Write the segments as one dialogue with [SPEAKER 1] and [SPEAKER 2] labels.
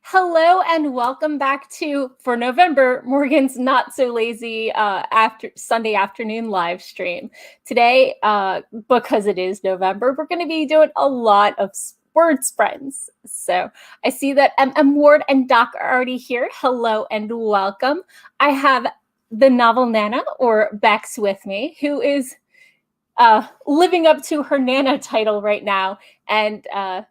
[SPEAKER 1] Hello and welcome back to, for November, Morgan's Not So Lazy Sunday afternoon live stream. Today, because it is November, we're going to be doing a lot of word spreads. So I see that Ward and Doc are already here. Hello and welcome. I have the novel Nana, or Bex, with me, who is living up to her Nana title right now and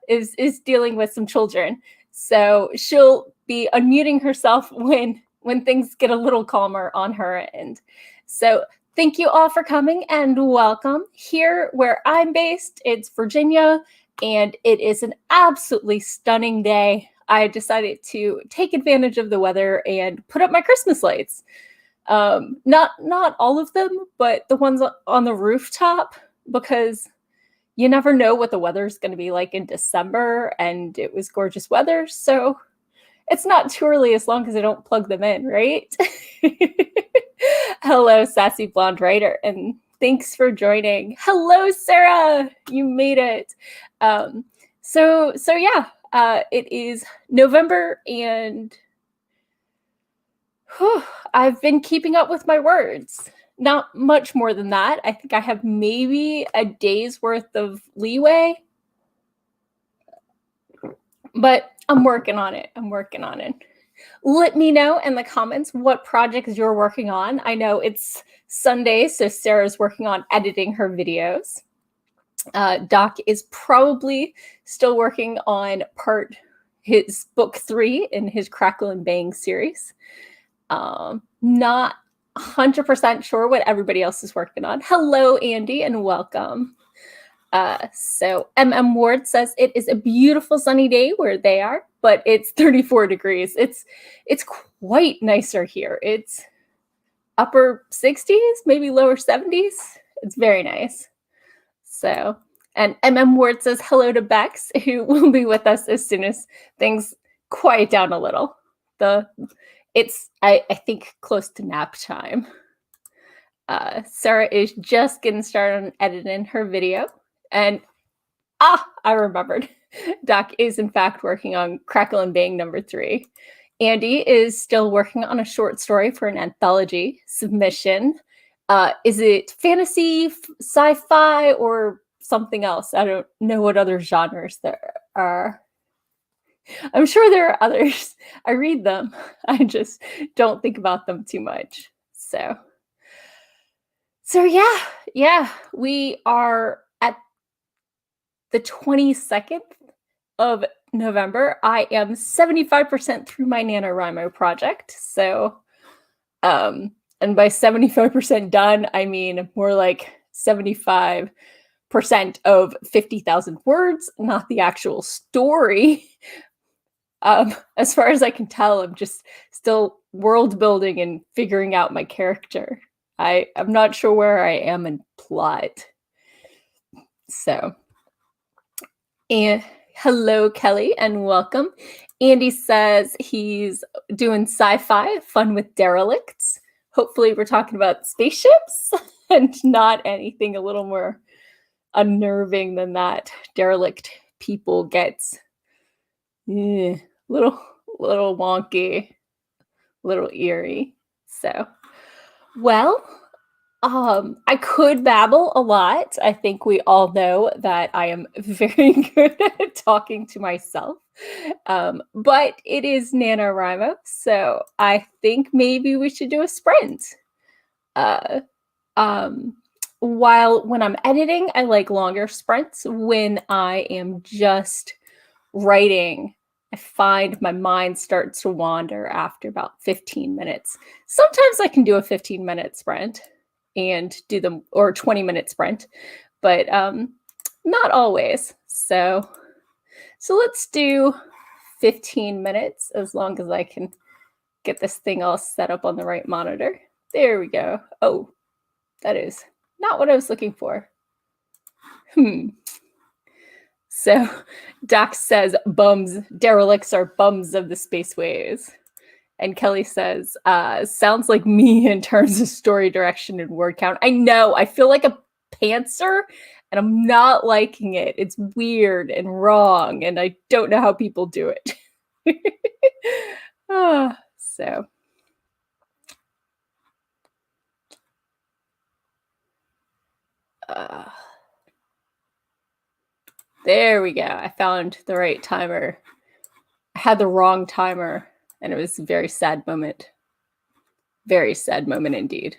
[SPEAKER 1] is dealing with some children. So she'll be unmuting herself when things get a little calmer on her end. So thank you all for coming and welcome. Here where I'm based, it's Virginia, and it is an absolutely stunning day. I decided to take advantage of the weather and put up my Christmas lights. Not all of them, but the ones on the rooftop, because you never know what the weather's going to be like in December, and it was gorgeous weather, so it's not too early as long as I don't plug them in, right? Hello, Sassy Blonde Writer, and thanks for joining. Hello, Sarah, you made it. So yeah, it is November, and I've been keeping up with my words. Not much more than that. I think I have maybe a day's worth of leeway, but I'm working on it. Let me know in the comments what projects you're working on. I know it's Sunday, so Sarah's working on editing her videos. Doc is probably still working on his book 3 in his Crackle and Bang series. Not 100% sure what everybody else is working on. Hello, Andy, and welcome. So Ward says it is a beautiful sunny day where they are, but it's 34 degrees. It's quite nicer here. It's upper 60s, maybe lower 70s. It's very nice. So, and Ward says hello to Bex, who will be with us as soon as things quiet down a little. It's, I think, close to nap time. Sarah is just getting started on editing her video. And, I remembered. Doc is, in fact, working on Crackle and Bang number 3. Andy is still working on a short story for an anthology submission. Is it fantasy, sci-fi, or something else? I don't know what other genres there are. I'm sure there are others. I read them. I just don't think about them too much. So yeah, we are at the 22nd of November. I am 75% through my NaNoWriMo project. So, and by 75% done, I mean more like 75% of 50,000 words, not the actual story. As far as I can tell, I'm just still world building and figuring out my character. I'm not sure where I am in plot. So, and hello, Kelly, and welcome. Andy says he's doing sci-fi, fun with derelicts. Hopefully we're talking about spaceships and not anything a little more unnerving than that. Derelict people gets little wonky, little eerie. So, well, I could babble a lot. I think we all know that I am very good at talking to myself. But it is NaNoWriMo, so I think maybe we should do a sprint. When I'm editing, I like longer sprints. When I am just writing, I find my mind starts to wander after about 15 minutes. Sometimes I can do a 15-minute sprint and do them, or 20-minute sprint, but not always. So let's do 15 minutes, as long as I can get this thing all set up on the right monitor. There we go. Oh, that is not what I was looking for. So Doc says derelicts are bums of the spaceways. And Kelly says, sounds like me in terms of story direction and word count. I know, I feel like a pantser, and I'm not liking it. It's weird and wrong, and I don't know how people do it. So there we go. I found the right timer. I had the wrong timer, and it was a very sad moment. Very sad moment indeed.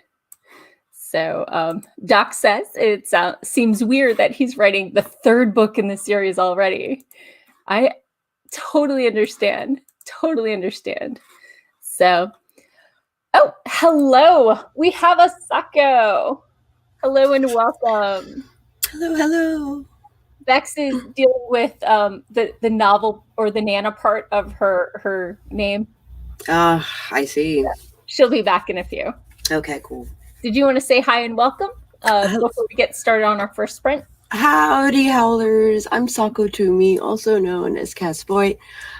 [SPEAKER 1] So Doc says it seems weird that he's writing the third book in the series already. I totally understand. Totally understand. So, oh, hello. We have a Sako. Hello and welcome.
[SPEAKER 2] Hello, hello.
[SPEAKER 1] Bex is dealing with the novel or the Nana part of her name.
[SPEAKER 2] I see.
[SPEAKER 1] She'll be back in a few.
[SPEAKER 2] Okay, cool.
[SPEAKER 1] Did you want to say hi and welcome before we get started on our first sprint?
[SPEAKER 2] Howdy, howlers. I'm Sako Toomey, also known as Cass Voight.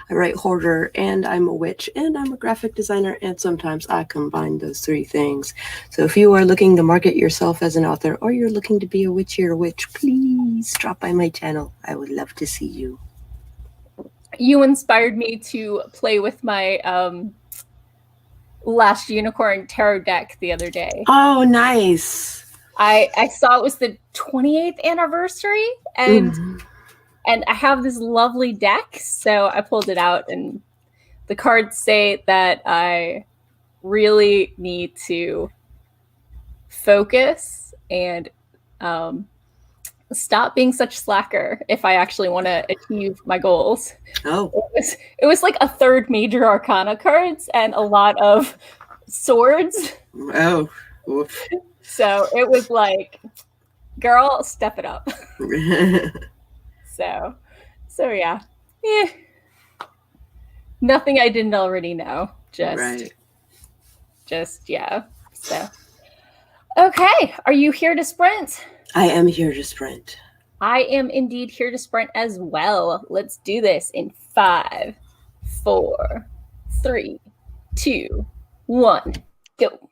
[SPEAKER 2] I write horror, and I'm a witch, and I'm a graphic designer, and sometimes I combine those three things. So if you are looking to market yourself as an author, or you're looking to be a witchy or witch, please drop by my channel. I would love to see you.
[SPEAKER 1] You inspired me to play with my Last Unicorn tarot deck the other day.
[SPEAKER 2] Oh, nice.
[SPEAKER 1] I saw it was the 28th anniversary, and I have this lovely deck, so I pulled it out, and the cards say that I really need to focus and stop being such slacker if I actually want to achieve my goals.
[SPEAKER 2] Oh.
[SPEAKER 1] It was like a third major arcana cards and a lot of swords.
[SPEAKER 2] Oh. Oof.
[SPEAKER 1] So it was like, girl, step it up. So yeah. Nothing I didn't already know. Just yeah. So okay, are you here to sprint?
[SPEAKER 2] I am here to sprint.
[SPEAKER 1] I am indeed here to sprint as well. Let's do this in 5, 4, 3, 2, 1, go.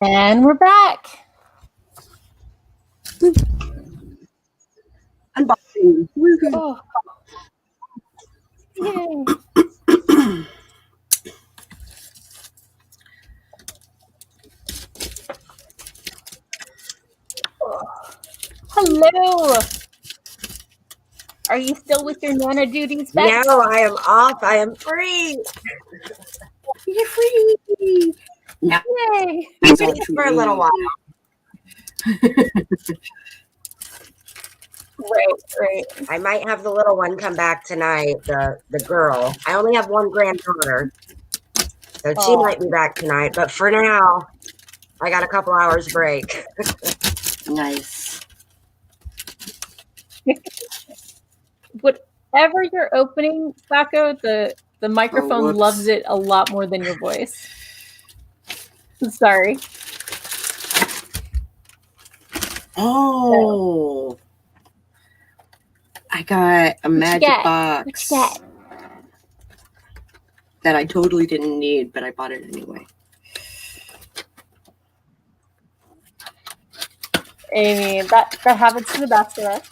[SPEAKER 1] And we're back.
[SPEAKER 2] Unboxing.
[SPEAKER 1] Oh. Yay. Hello. Are you still with your Nana duties, Bex?
[SPEAKER 3] No, I am off. I am free.
[SPEAKER 2] You're free. No.
[SPEAKER 1] Yay.
[SPEAKER 3] For a little while.
[SPEAKER 1] Right.
[SPEAKER 3] I might have the little one come back tonight, the girl. I only have one granddaughter, so she might be back tonight. But for now, I got a couple hours break.
[SPEAKER 2] Nice.
[SPEAKER 1] Whatever you're opening, Sako, the microphone loves it a lot more than your voice. Sorry.
[SPEAKER 2] Oh. I got a magic box that I totally didn't need, but I bought it anyway.
[SPEAKER 1] I mean, that happens to the best of us.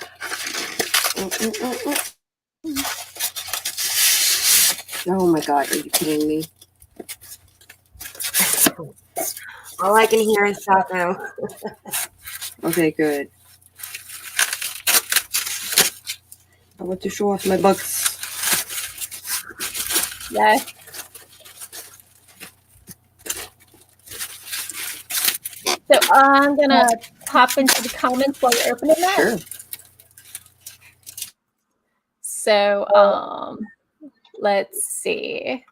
[SPEAKER 2] Oh my God, are you kidding me?
[SPEAKER 3] All I can hear is Sako.
[SPEAKER 2] Okay, good. I want to show off my books.
[SPEAKER 1] Yes. So I'm gonna pop into the comments while you're opening that.
[SPEAKER 2] Sure.
[SPEAKER 1] So let's see.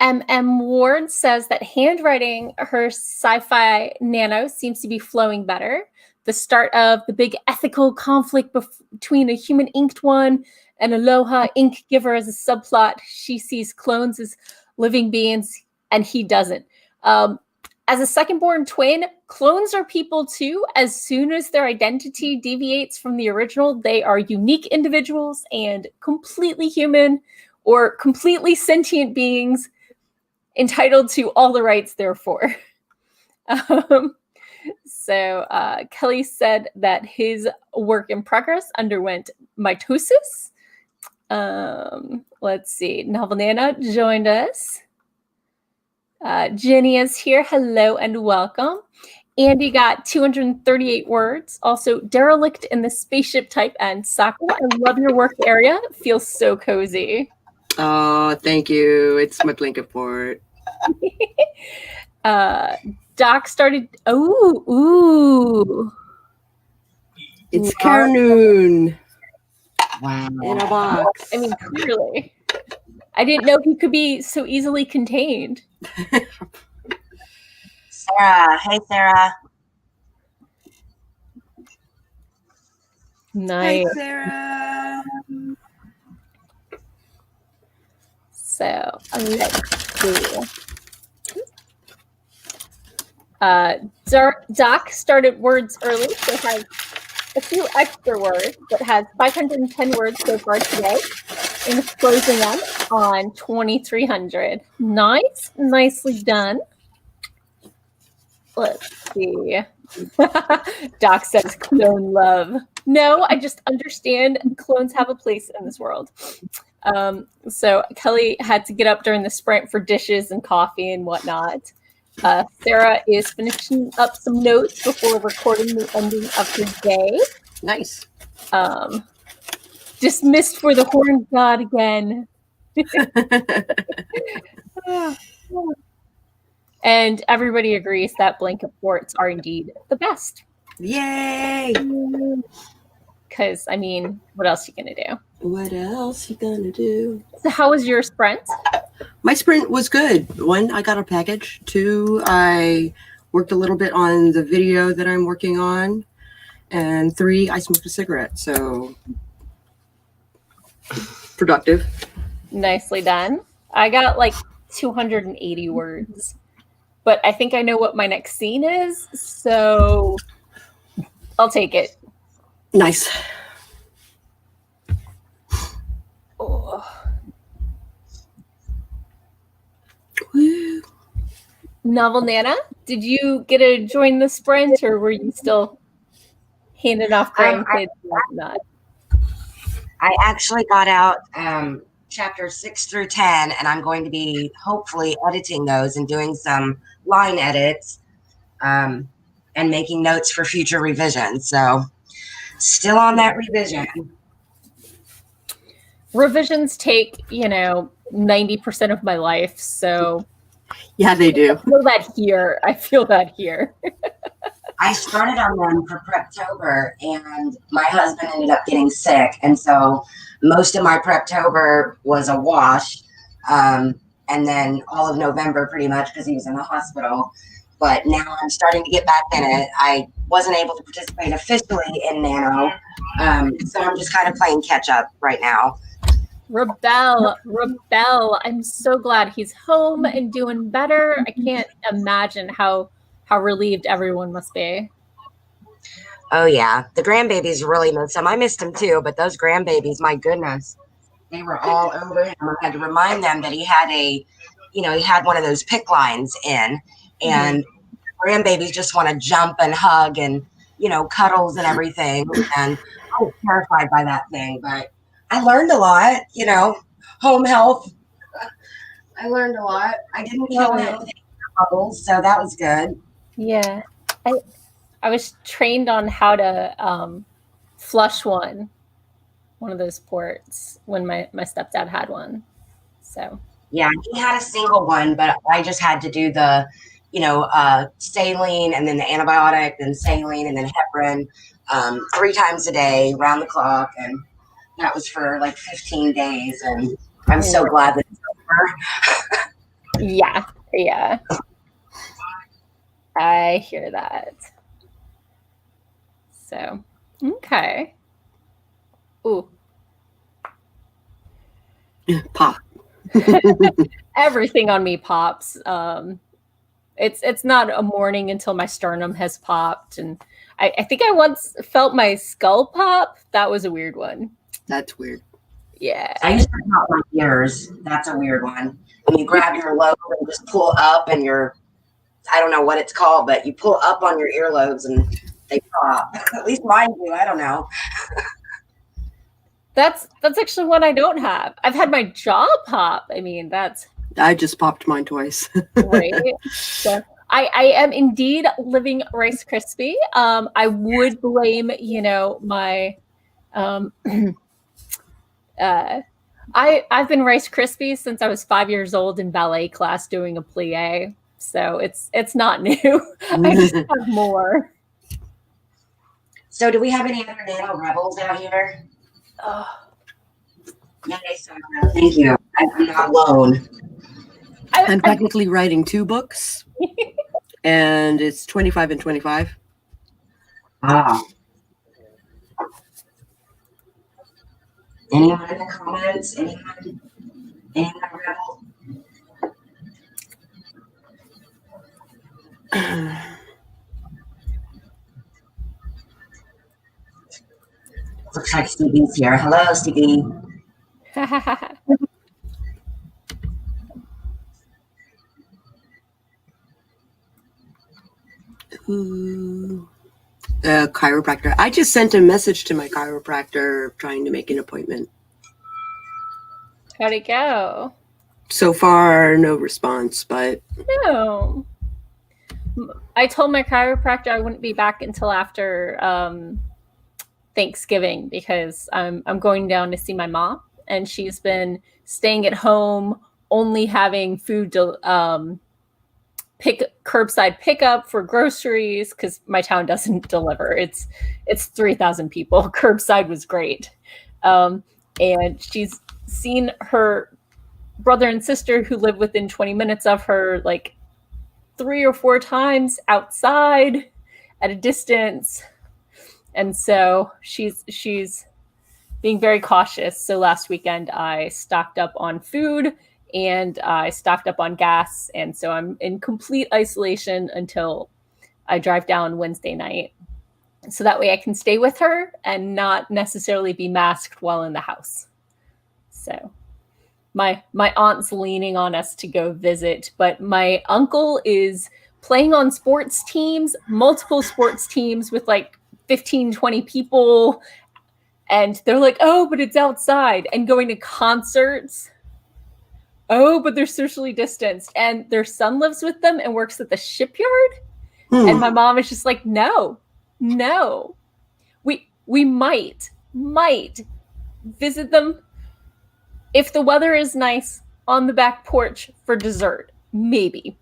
[SPEAKER 1] Ward says that handwriting her sci-fi nano seems to be flowing better. The start of the big ethical conflict between a human inked one and Aloha ink giver as a subplot. She sees clones as living beings and he doesn't. As a second-born twin, clones are people too. As soon as their identity deviates from the original, they are unique individuals and completely human or completely sentient beings entitled to all the rights therefore. So Kelly said that his work in progress underwent mitosis. Let's see. Novel Nana joined us. Jenny is here. Hello and welcome. Andy got 238 words. Also, derelict in the spaceship type. And Sako, I love your work area. It feels so cozy.
[SPEAKER 2] Oh, thank you. It's my blanket fort.
[SPEAKER 1] Doc started. Ooh.
[SPEAKER 2] It's Carnoon.
[SPEAKER 3] Wow.
[SPEAKER 2] In a box.
[SPEAKER 1] I mean, clearly. I didn't know he could be so easily contained.
[SPEAKER 3] Sarah. Hey, Sarah.
[SPEAKER 1] Nice.
[SPEAKER 2] Hi, Sarah.
[SPEAKER 1] So let's see. Doc started words early, so has a few extra words, but has 510 words so far today, and is closing them on 2,300. Nice, nicely done. Let's see. Doc says clone love. No, I just understand clones have a place in this world. So Kelly had to get up during the sprint for dishes and coffee and whatnot. Sarah is finishing up some notes before recording the ending of her day.
[SPEAKER 2] Nice.
[SPEAKER 1] Dismissed for the horn god again. And everybody agrees that blanket forts are indeed the best.
[SPEAKER 2] Yay!
[SPEAKER 1] Because, I mean, what else are you going to do?
[SPEAKER 2] What else you gonna do?
[SPEAKER 1] So how was your sprint?
[SPEAKER 2] My sprint was good. 1, I got a package. 2, I worked a little bit on the video that I'm working on. And 3, I smoked a cigarette. So productive.
[SPEAKER 1] Nicely done. I got like 280 words. But I think I know what my next scene is, so I'll take it.
[SPEAKER 2] Nice.
[SPEAKER 1] Oh.
[SPEAKER 2] Woo.
[SPEAKER 1] Novel Nana, did you get to join the sprint, or were you still handing off grandkids and whatnot?
[SPEAKER 3] I actually got out chapters 6 through 10, and I'm going to be hopefully editing those and doing some line edits and making notes for future revisions. So still on that revision.
[SPEAKER 1] Revisions take, 90% of my life. So
[SPEAKER 2] Yeah, they do.
[SPEAKER 1] I feel that here.
[SPEAKER 3] I started on them for Preptober, and my husband ended up getting sick. And so most of my Preptober was a wash. And then all of November pretty much because he was in the hospital. But now I'm starting to get back in it. I wasn't able to participate officially in Nano. So I'm just kind of playing catch up right now.
[SPEAKER 1] Rebel. I'm so glad he's home and doing better. I can't imagine how relieved everyone must be.
[SPEAKER 3] Oh, yeah. The grandbabies really missed him. I missed him too, but those grandbabies, my goodness, they were all over him. I had to remind them that he had one of those pick lines in, and grandbabies just want to jump and hug and, cuddles and everything. And I was terrified by that thing, but I learned a lot, home health. I learned a lot. I didn't kill anything bubbles, so that was good.
[SPEAKER 1] Yeah. I was trained on how to flush one of those ports when my stepdad had one. So
[SPEAKER 3] yeah, he had a single one, but I just had to do the, saline and then the antibiotic, then saline and then heparin 3 times a day, round the clock, and that was for like 15 days, and I'm so glad that it's over.
[SPEAKER 1] Yeah. I hear that. So, okay. Ooh.
[SPEAKER 2] Pop.
[SPEAKER 1] Everything on me pops. It's not a morning until my sternum has popped, and I think I once felt my skull pop. That was a weird one.
[SPEAKER 2] That's weird.
[SPEAKER 1] Yeah.
[SPEAKER 3] I used to pop my ears. That's a weird one. When you grab your lobe and just pull up, and I don't know what it's called, but you pull up on your earlobes and they pop. At least mine do. I don't know.
[SPEAKER 1] That's actually one I don't have. I've had my jaw pop. I mean,
[SPEAKER 2] I just popped mine twice.
[SPEAKER 1] Right. So I am indeed living Rice Krispie. I would blame, my I've been Rice Krispie since I was 5 years old in ballet class doing a plie. So it's not new. I just have more.
[SPEAKER 3] So do we have any other Nano rebels out here?
[SPEAKER 1] Oh.
[SPEAKER 3] Yay, Sako. Thank you. I'm not alone.
[SPEAKER 2] I'm technically writing 2 books, and it's 25 and 25.
[SPEAKER 3] Ah. Anyone in the comments? Anyone rebel? Looks like Stevie's here. Hello, Stevie.
[SPEAKER 2] Chiropractor. I just sent a message to my chiropractor trying to make an appointment.
[SPEAKER 1] How'd it go?
[SPEAKER 2] So far, no response, but
[SPEAKER 1] No. I told my chiropractor I wouldn't be back until after Thanksgiving because I'm going down to see my mom, and she's been staying at home, only having food curbside pickup for groceries because my town doesn't deliver. It's 3,000 people. Curbside was great, and she's seen her brother and sister who live within 20 minutes of her like 3 or 4 times outside at a distance. And so she's being very cautious. So last weekend I stocked up on food and I stocked up on gas. And so I'm in complete isolation until I drive down Wednesday night. So that way I can stay with her and not necessarily be masked while in the house. So my aunt's leaning on us to go visit, but my uncle is playing on sports teams, multiple sports teams with like 15, 20 people. And they're like, oh, but it's outside, and going to concerts. Oh, but they're socially distanced. And their son lives with them and works at the shipyard. And my mom is just like, no. We might visit them if the weather is nice on the back porch for dessert. Maybe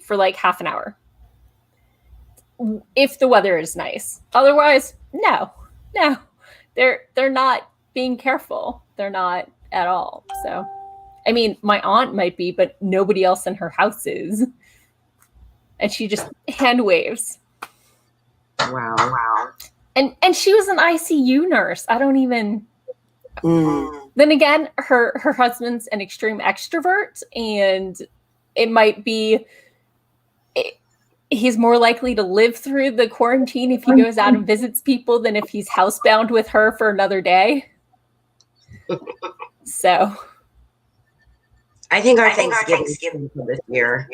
[SPEAKER 1] for like half an hour. If the weather is nice. Otherwise, no. They're not being careful. They're not at all. So, I mean, my aunt might be, but nobody else in her house is. And she just hand waves.
[SPEAKER 3] Wow.
[SPEAKER 1] And she was an ICU nurse. I don't even. Then again, her husband's an extreme extrovert, and it might be. He's more likely to live through the quarantine if he goes out and visits people than if he's housebound with her for another day. So,
[SPEAKER 3] I think our Thanksgiving for this year.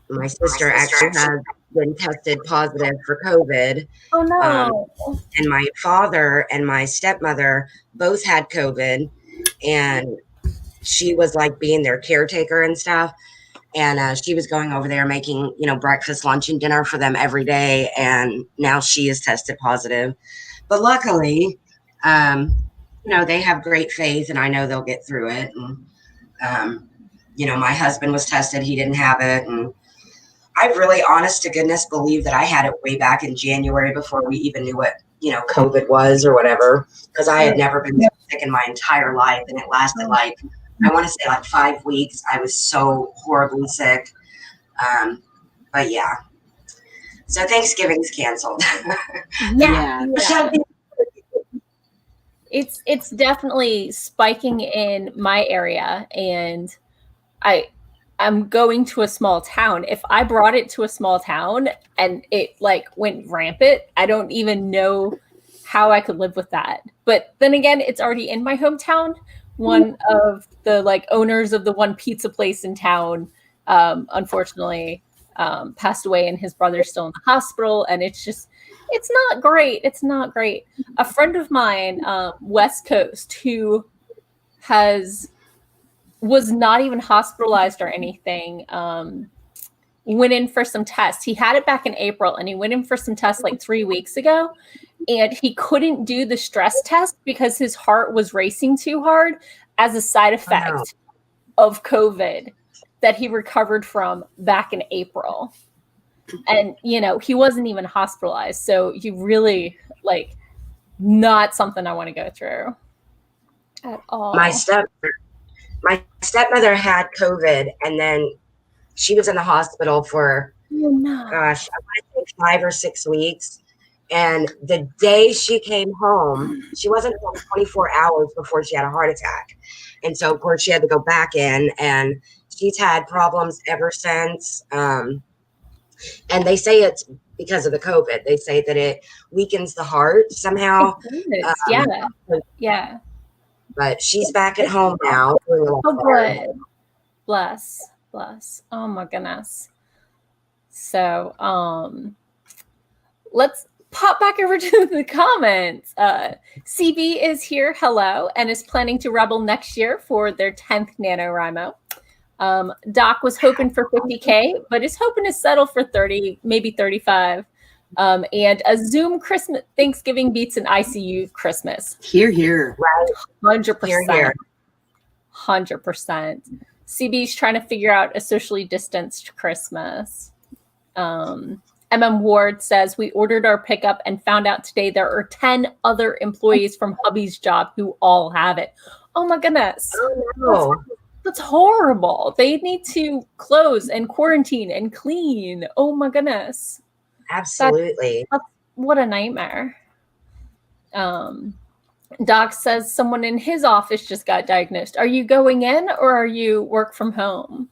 [SPEAKER 3] My sister actually has been tested positive for COVID.
[SPEAKER 1] Oh no!
[SPEAKER 3] And my father and my stepmother both had COVID, and she was like being their caretaker and stuff. And she was going over there making, breakfast, lunch, and dinner for them every day. And now she is tested positive. But luckily, they have great faith, and I know they'll get through it. And, my husband was tested. He didn't have it. And I really, honest to goodness, believe that I had it way back in January before we even knew what, COVID was or whatever, because I had never been sick in my entire life. And it lasted I want to say 5 weeks. I was so horribly sick. But yeah. So Thanksgiving's canceled.
[SPEAKER 1] Yeah. It's definitely spiking in my area, and I'm going to a small town. If I brought it to a small town and it went rampant, I don't even know how I could live with that. But then again, it's already in my hometown. One of the owners of the one pizza place in town, unfortunately, passed away, and his brother's still in the hospital. And it's not great. It's not great. A friend of mine, West Coast, who was not even hospitalized or anything, went in for some tests. He had it back in April, and he went in for some tests 3 weeks ago. And he couldn't do the stress test because his heart was racing too hard as a side effect of COVID that he recovered from back in April. And, he wasn't even hospitalized. So you really, not something I want to go through at all.
[SPEAKER 3] My stepmother had COVID, and then she was in the hospital for, I want to say 5 or 6 weeks. And the day she came home, she wasn't home 24 hours before she had a heart attack. And so, of course, she had to go back in, and she's had problems ever since. And they say it's because of the COVID. They say that it weakens the heart somehow.
[SPEAKER 1] Yeah.
[SPEAKER 3] But she's back at home now.
[SPEAKER 1] Oh, good. Bless. Oh, my goodness. So, let's pop back over to the comments. CB is here, hello, and is planning to rebel next year for their 10th NaNoWriMo. Doc was hoping for 50K, but is hoping to settle for 30, maybe 35. And a Zoom Christmas Thanksgiving beats an ICU Christmas.
[SPEAKER 2] Here.
[SPEAKER 3] Right.
[SPEAKER 1] 100%. 100%. CB's trying to figure out a socially distanced Christmas. MM Ward says, we ordered our pickup and found out today there are 10 other employees from hubby's job who all have it. Oh my goodness.
[SPEAKER 3] Oh, no.
[SPEAKER 1] That's horrible. They need to close and quarantine and clean. Oh my goodness.
[SPEAKER 3] Absolutely.
[SPEAKER 1] What a nightmare. Doc says someone in his office just got diagnosed. Are you going in or are you work from home?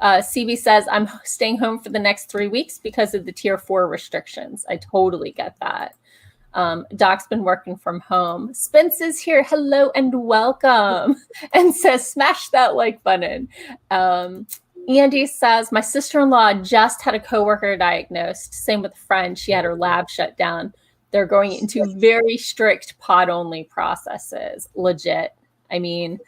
[SPEAKER 1] CB says, I'm staying home for the next 3 weeks because of the tier 4 restrictions. I totally get that. Doc's been working from home. Spence is here. Hello and welcome. And says, smash that like button. Andy says, my sister-in-law just had a coworker diagnosed. Same with a friend. She had her lab shut down. They're going into very strict pod-only processes. Legit. I mean,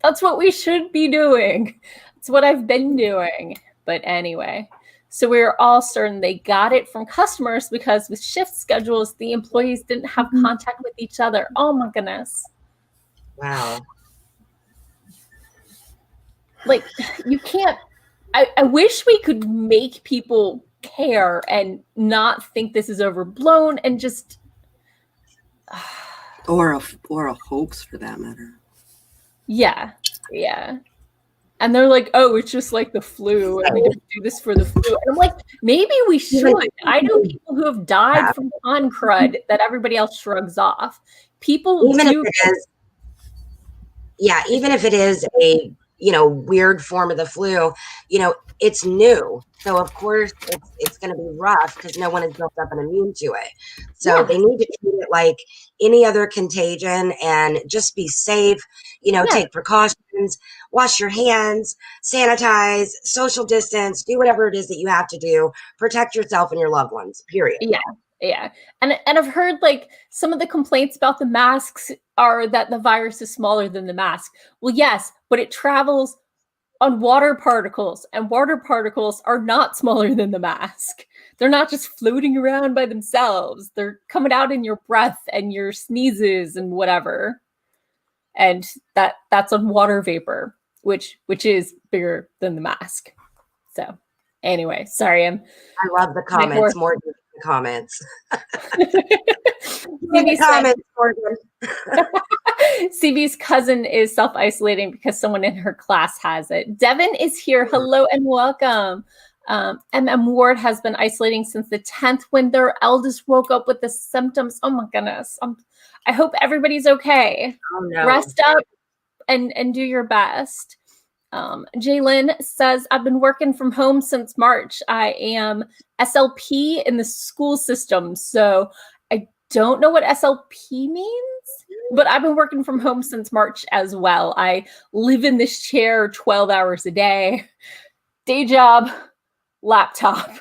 [SPEAKER 1] that's what we should be doing. It's what I've been doing. But anyway, so we were all certain they got it from customers because with shift schedules, the employees didn't have contact with each other. Oh my goodness.
[SPEAKER 3] Wow.
[SPEAKER 1] Like, you can't, I wish we could make people care and not think this is overblown and just.
[SPEAKER 2] Or a hoax for that matter.
[SPEAKER 1] Yeah. Yeah. And they're like, oh, it's just like the flu, and we don't do this for the flu. And I'm like, maybe we should. I know people who have died from con crud that everybody else shrugs off. People
[SPEAKER 3] even
[SPEAKER 1] do.
[SPEAKER 3] If it is, yeah, even if it is a weird form of the flu, it's new. So of course it's going to be rough because no one has built up an immune to it. So they need to treat it like any other contagion and just be safe, take precautions, wash your hands, sanitize, social distance, do whatever it is that you have to do, protect yourself and your loved ones, period.
[SPEAKER 1] Yeah. Yeah. And I've heard like some of the complaints about the masks are that the virus is smaller than the mask. Well, yes, but it travels on water particles, and water particles are not smaller than the mask. They're not just floating around by themselves. They're coming out in your breath and your sneezes and whatever. And that's on water vapor, which is bigger than the mask. So anyway, sorry, I
[SPEAKER 3] love the comments more than the comments.
[SPEAKER 1] CB's cousin is self-isolating because someone in her class has it. Devin is here. Hello and welcome. MM Ward has been isolating since the 10th when their eldest woke up with the symptoms. Oh my goodness. I hope everybody's okay.
[SPEAKER 3] Oh, no.
[SPEAKER 1] Rest up and do your best. Jalen says, I've been working from home since March. I am SLP in the school system. So I don't know what SLP means, but I've been working from home since March as well. I live in this chair 12 hours a day, day job, laptop.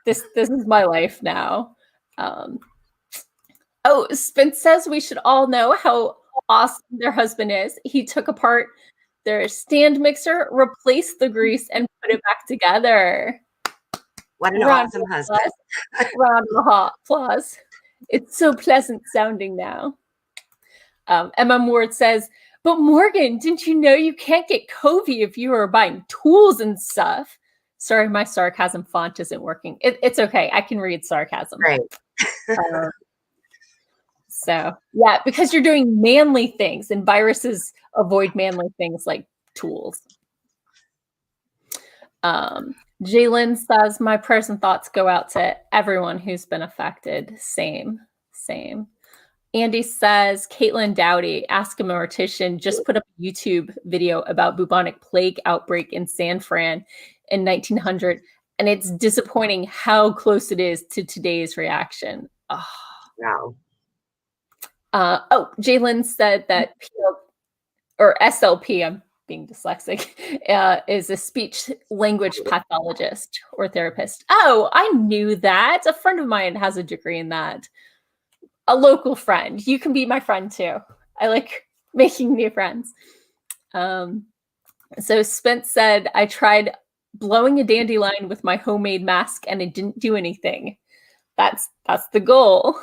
[SPEAKER 1] This is my life now. Spence says we should all know how awesome their husband is. He took apart their stand mixer, replaced the grease, and put it back together.
[SPEAKER 3] What an awesome husband.
[SPEAKER 1] Round of applause. It's so pleasant sounding now. MM Ward says, but Morgan, didn't you know you can't get COVID if you are buying tools and stuff? Sorry, my sarcasm font isn't working. It's okay. I can read sarcasm.
[SPEAKER 3] Right.
[SPEAKER 1] So, yeah, because you're doing manly things and viruses avoid manly things like tools. Jalen says, my prayers and thoughts go out to everyone who's been affected. Same. Andy says, Caitlin Dowdy, Ask a Mortician, just put up a YouTube video about bubonic plague outbreak in San Fran in 1900, and it's disappointing how close it is to today's reaction. Oh.
[SPEAKER 3] Wow.
[SPEAKER 1] Jalen said that SLP, I'm being dyslexic, is a speech language pathologist or therapist. Oh, I knew that. A friend of mine has a degree in that. A local friend. You can be my friend too. I like making new friends. So Spence said, I tried blowing a dandelion with my homemade mask and it didn't do anything. That's the goal.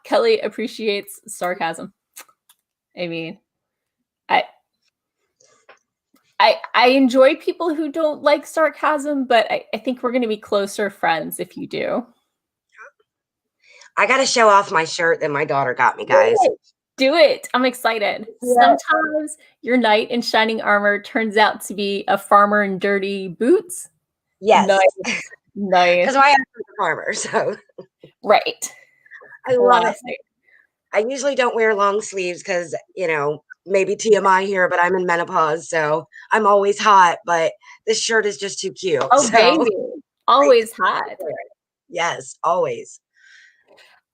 [SPEAKER 1] Kelly appreciates sarcasm. I mean, I enjoy people who don't like sarcasm, but I think we're going to be closer friends if you do.
[SPEAKER 3] I got to show off my shirt that my daughter got me, guys.
[SPEAKER 1] Do it. I'm excited. Yeah. Sometimes your knight in shining armor turns out to be a farmer in dirty boots.
[SPEAKER 3] Yes.
[SPEAKER 1] Nice.
[SPEAKER 3] Because my husband's a farmer, so.
[SPEAKER 1] Right.
[SPEAKER 3] I love it. I usually don't wear long sleeves because, maybe TMI here, but I'm in menopause, so I'm always hot, but this shirt is just too cute.
[SPEAKER 1] Oh, so baby. Always hot.
[SPEAKER 3] Yes, always.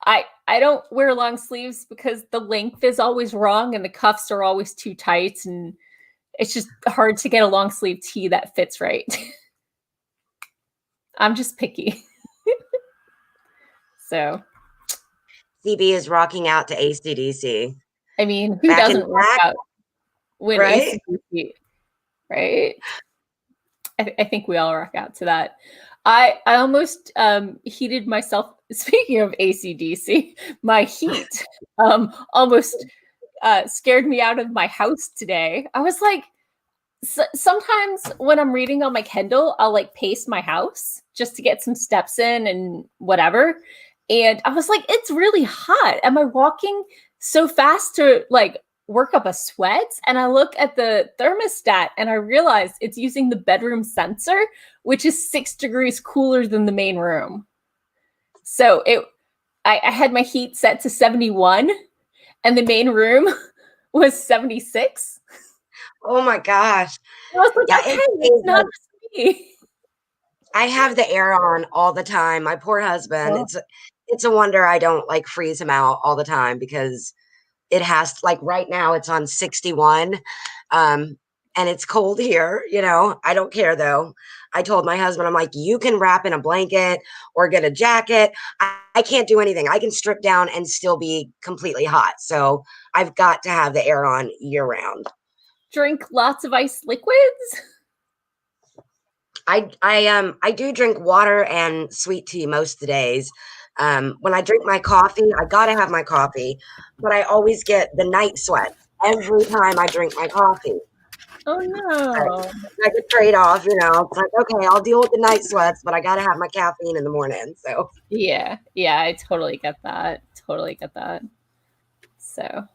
[SPEAKER 1] I don't wear long sleeves because the length is always wrong and the cuffs are always too tight, and it's just hard to get a long sleeve tee that fits right. I'm just picky. So,
[SPEAKER 3] CB is rocking out to AC/DC.
[SPEAKER 1] I mean, who
[SPEAKER 3] Back in
[SPEAKER 1] doesn't work
[SPEAKER 3] black,
[SPEAKER 1] out when
[SPEAKER 3] right?
[SPEAKER 1] AC/DC, right? I think we all rock out to that. I almost heated myself. Speaking of AC/DC, my heat almost scared me out of my house today. I was like, sometimes when I'm reading on my Kindle, I'll like pace my house just to get some steps in and whatever. And I was like, it's really hot. Am I walking so fast to like work up a sweat? And I look at the thermostat and I realize it's using the bedroom sensor, which is 6 degrees cooler than the main room. So I had my heat set to 71 and the main room was 76.
[SPEAKER 3] Oh my gosh.
[SPEAKER 1] I was like,
[SPEAKER 3] Yeah,
[SPEAKER 1] okay, it's not just me.
[SPEAKER 3] I have the air on all the time. My poor husband.
[SPEAKER 1] Oh.
[SPEAKER 3] It's a wonder I don't like freeze him out all the time because it has like right now it's on 61. And it's cold here, I don't care though. I told my husband, I'm like, you can wrap in a blanket or get a jacket. I can't do anything. I can strip down and still be completely hot. So I've got to have the air on year round.
[SPEAKER 1] Drink lots of ice liquids.
[SPEAKER 3] I do drink water and sweet tea most of the days. When I drink my coffee, I gotta have my coffee, but I always get the night sweat every time I drink my coffee.
[SPEAKER 1] Oh no.
[SPEAKER 3] Like a trade-off, it's like, okay, I'll deal with the night sweats, but I gotta have my caffeine in the morning. So
[SPEAKER 1] Yeah, I totally get that. Totally get that. So,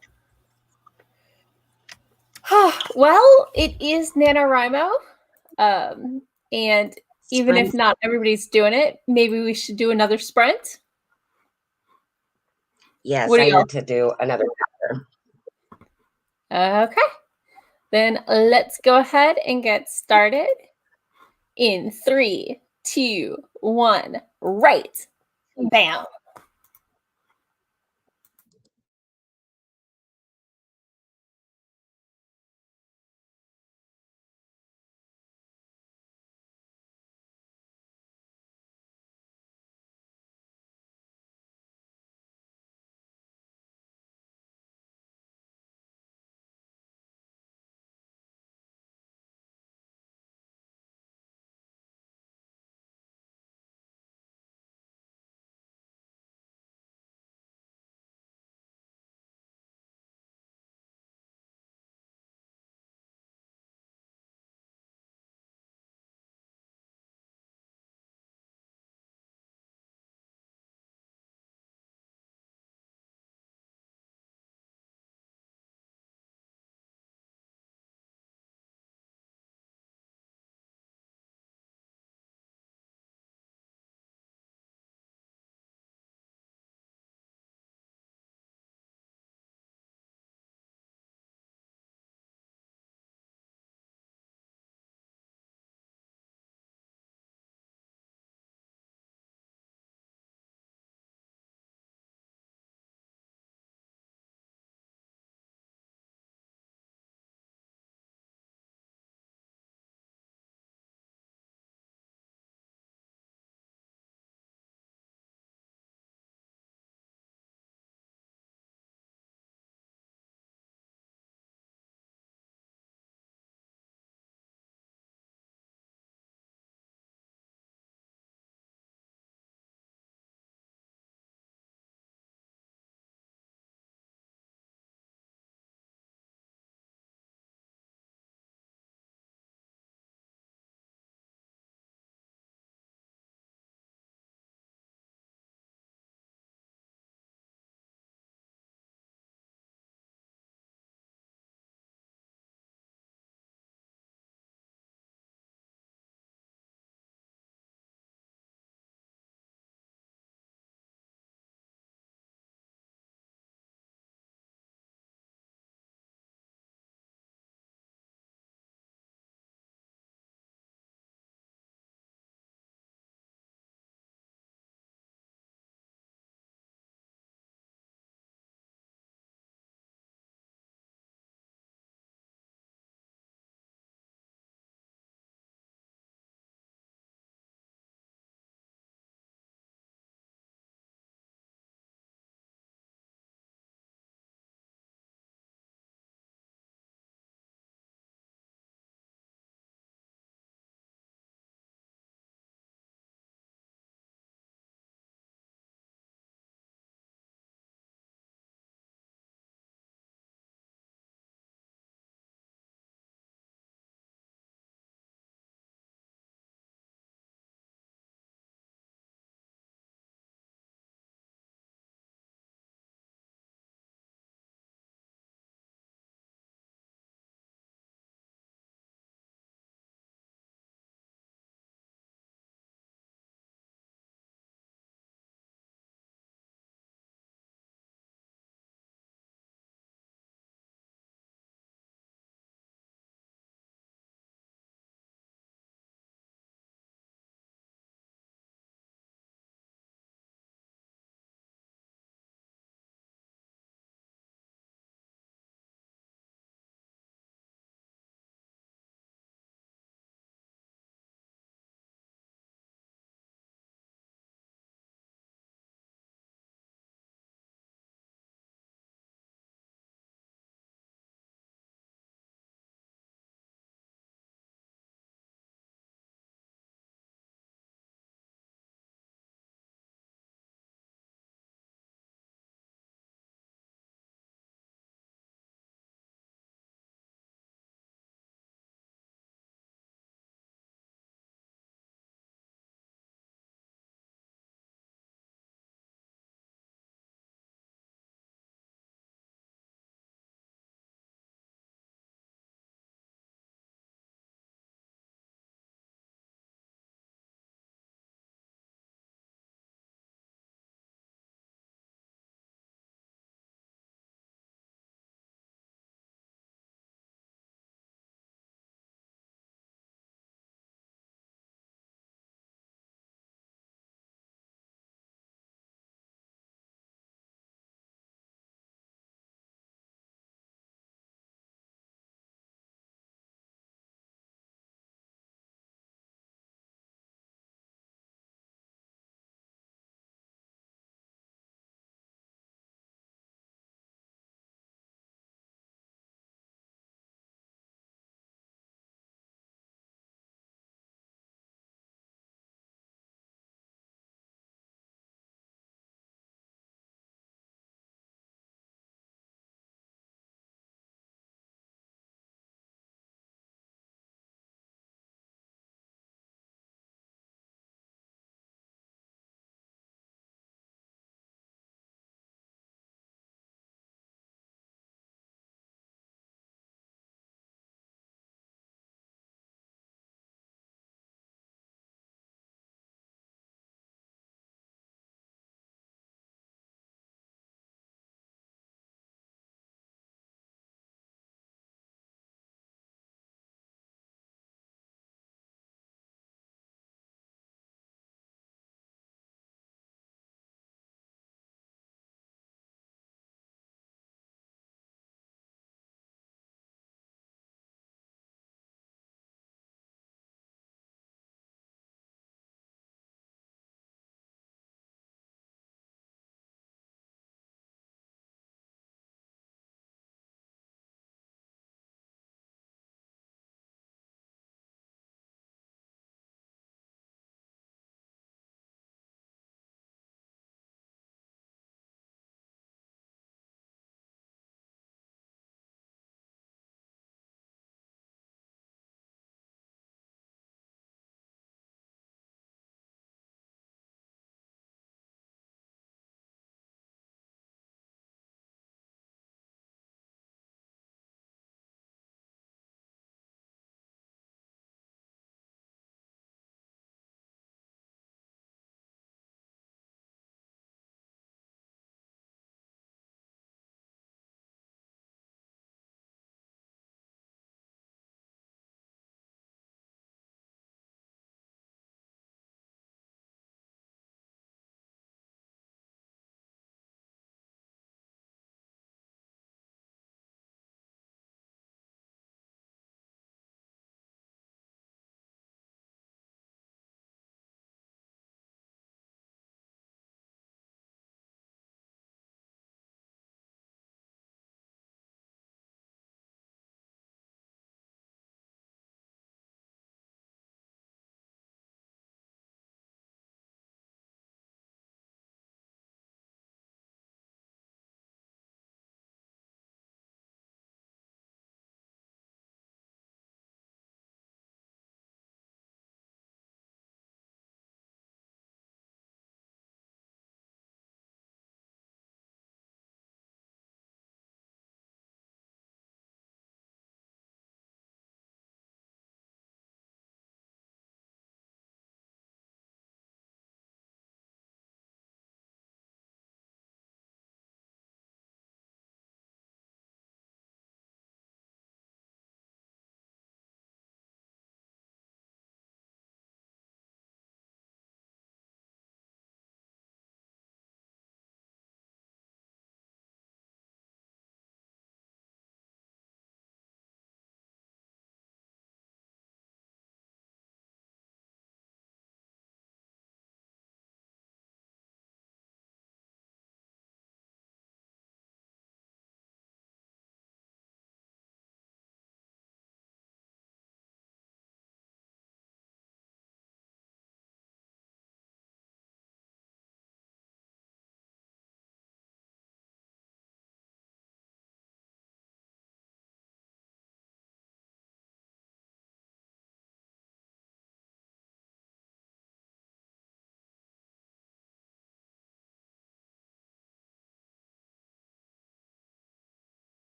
[SPEAKER 1] well, it is NaNoWriMo. And even if
[SPEAKER 3] sprint.
[SPEAKER 1] not everybody's doing it, maybe we should do another sprint.
[SPEAKER 3] Yes,
[SPEAKER 1] What do
[SPEAKER 3] I
[SPEAKER 1] y'all?
[SPEAKER 3] need to do another chapter.
[SPEAKER 1] Okay. Then let's go ahead and get started. In 3, 2, 1, right. Bam.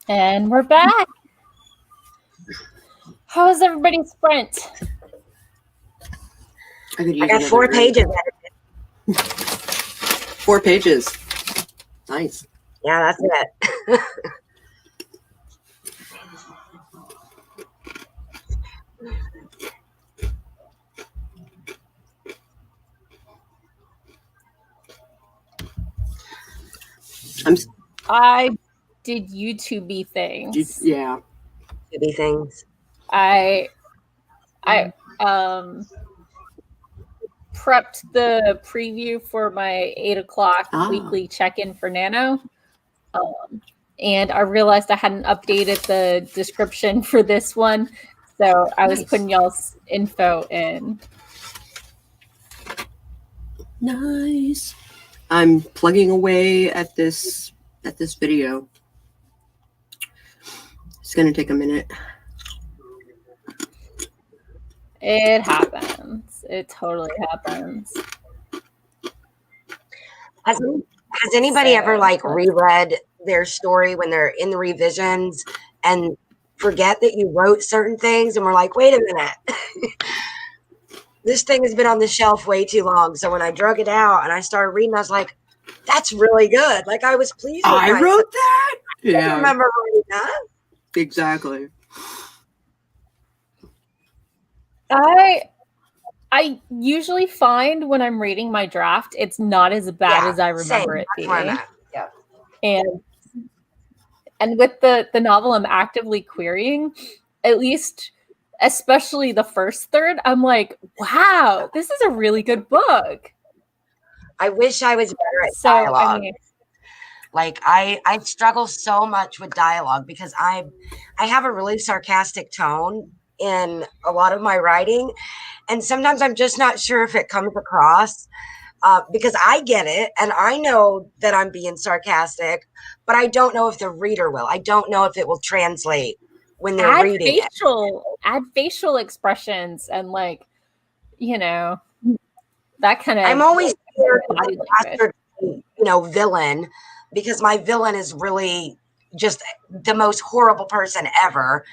[SPEAKER 1] And we're back. How's everybody's sprint?
[SPEAKER 2] I
[SPEAKER 3] got 4 pages.
[SPEAKER 2] 4 pages. Nice.
[SPEAKER 3] Yeah, that's it.
[SPEAKER 1] I did YouTube things.
[SPEAKER 2] Yeah.
[SPEAKER 3] Maybe things.
[SPEAKER 1] I prepped the preview for my 8 o'clock weekly check-in for Nano. And I realized I hadn't updated the description for this one. So I was putting y'all's info in.
[SPEAKER 2] Nice. I'm plugging away at this video. It's gonna take a minute.
[SPEAKER 1] It happens. It totally happens.
[SPEAKER 3] Has anybody ever like reread their story when they're in the revisions and forget that you wrote certain things and we're like, wait a minute. This thing has been on the shelf way too long. So when I drug it out and I started reading, I was like, that's really good. Like I was pleased with
[SPEAKER 2] I wrote that?
[SPEAKER 3] I don't remember writing that.
[SPEAKER 2] Exactly.
[SPEAKER 1] I usually find when I'm reading my draft, it's not as bad as I remember it being.
[SPEAKER 3] Yeah.
[SPEAKER 1] And with the novel I'm actively querying, at least especially the first third, I'm like, wow, this is a really good book.
[SPEAKER 3] I wish I was better at dialogue.
[SPEAKER 1] I mean,
[SPEAKER 3] like I struggle so much with dialogue because I have a really sarcastic tone in a lot of my writing. And sometimes I'm just not sure if it comes across because I get it. And I know that I'm being sarcastic, but I don't know if the reader will. I don't know if it will translate when they're reading it.
[SPEAKER 1] Add facial expressions and like, you know, that kind of.
[SPEAKER 3] I'm always scared of the bastard, villain, because my villain is really just the most horrible person ever.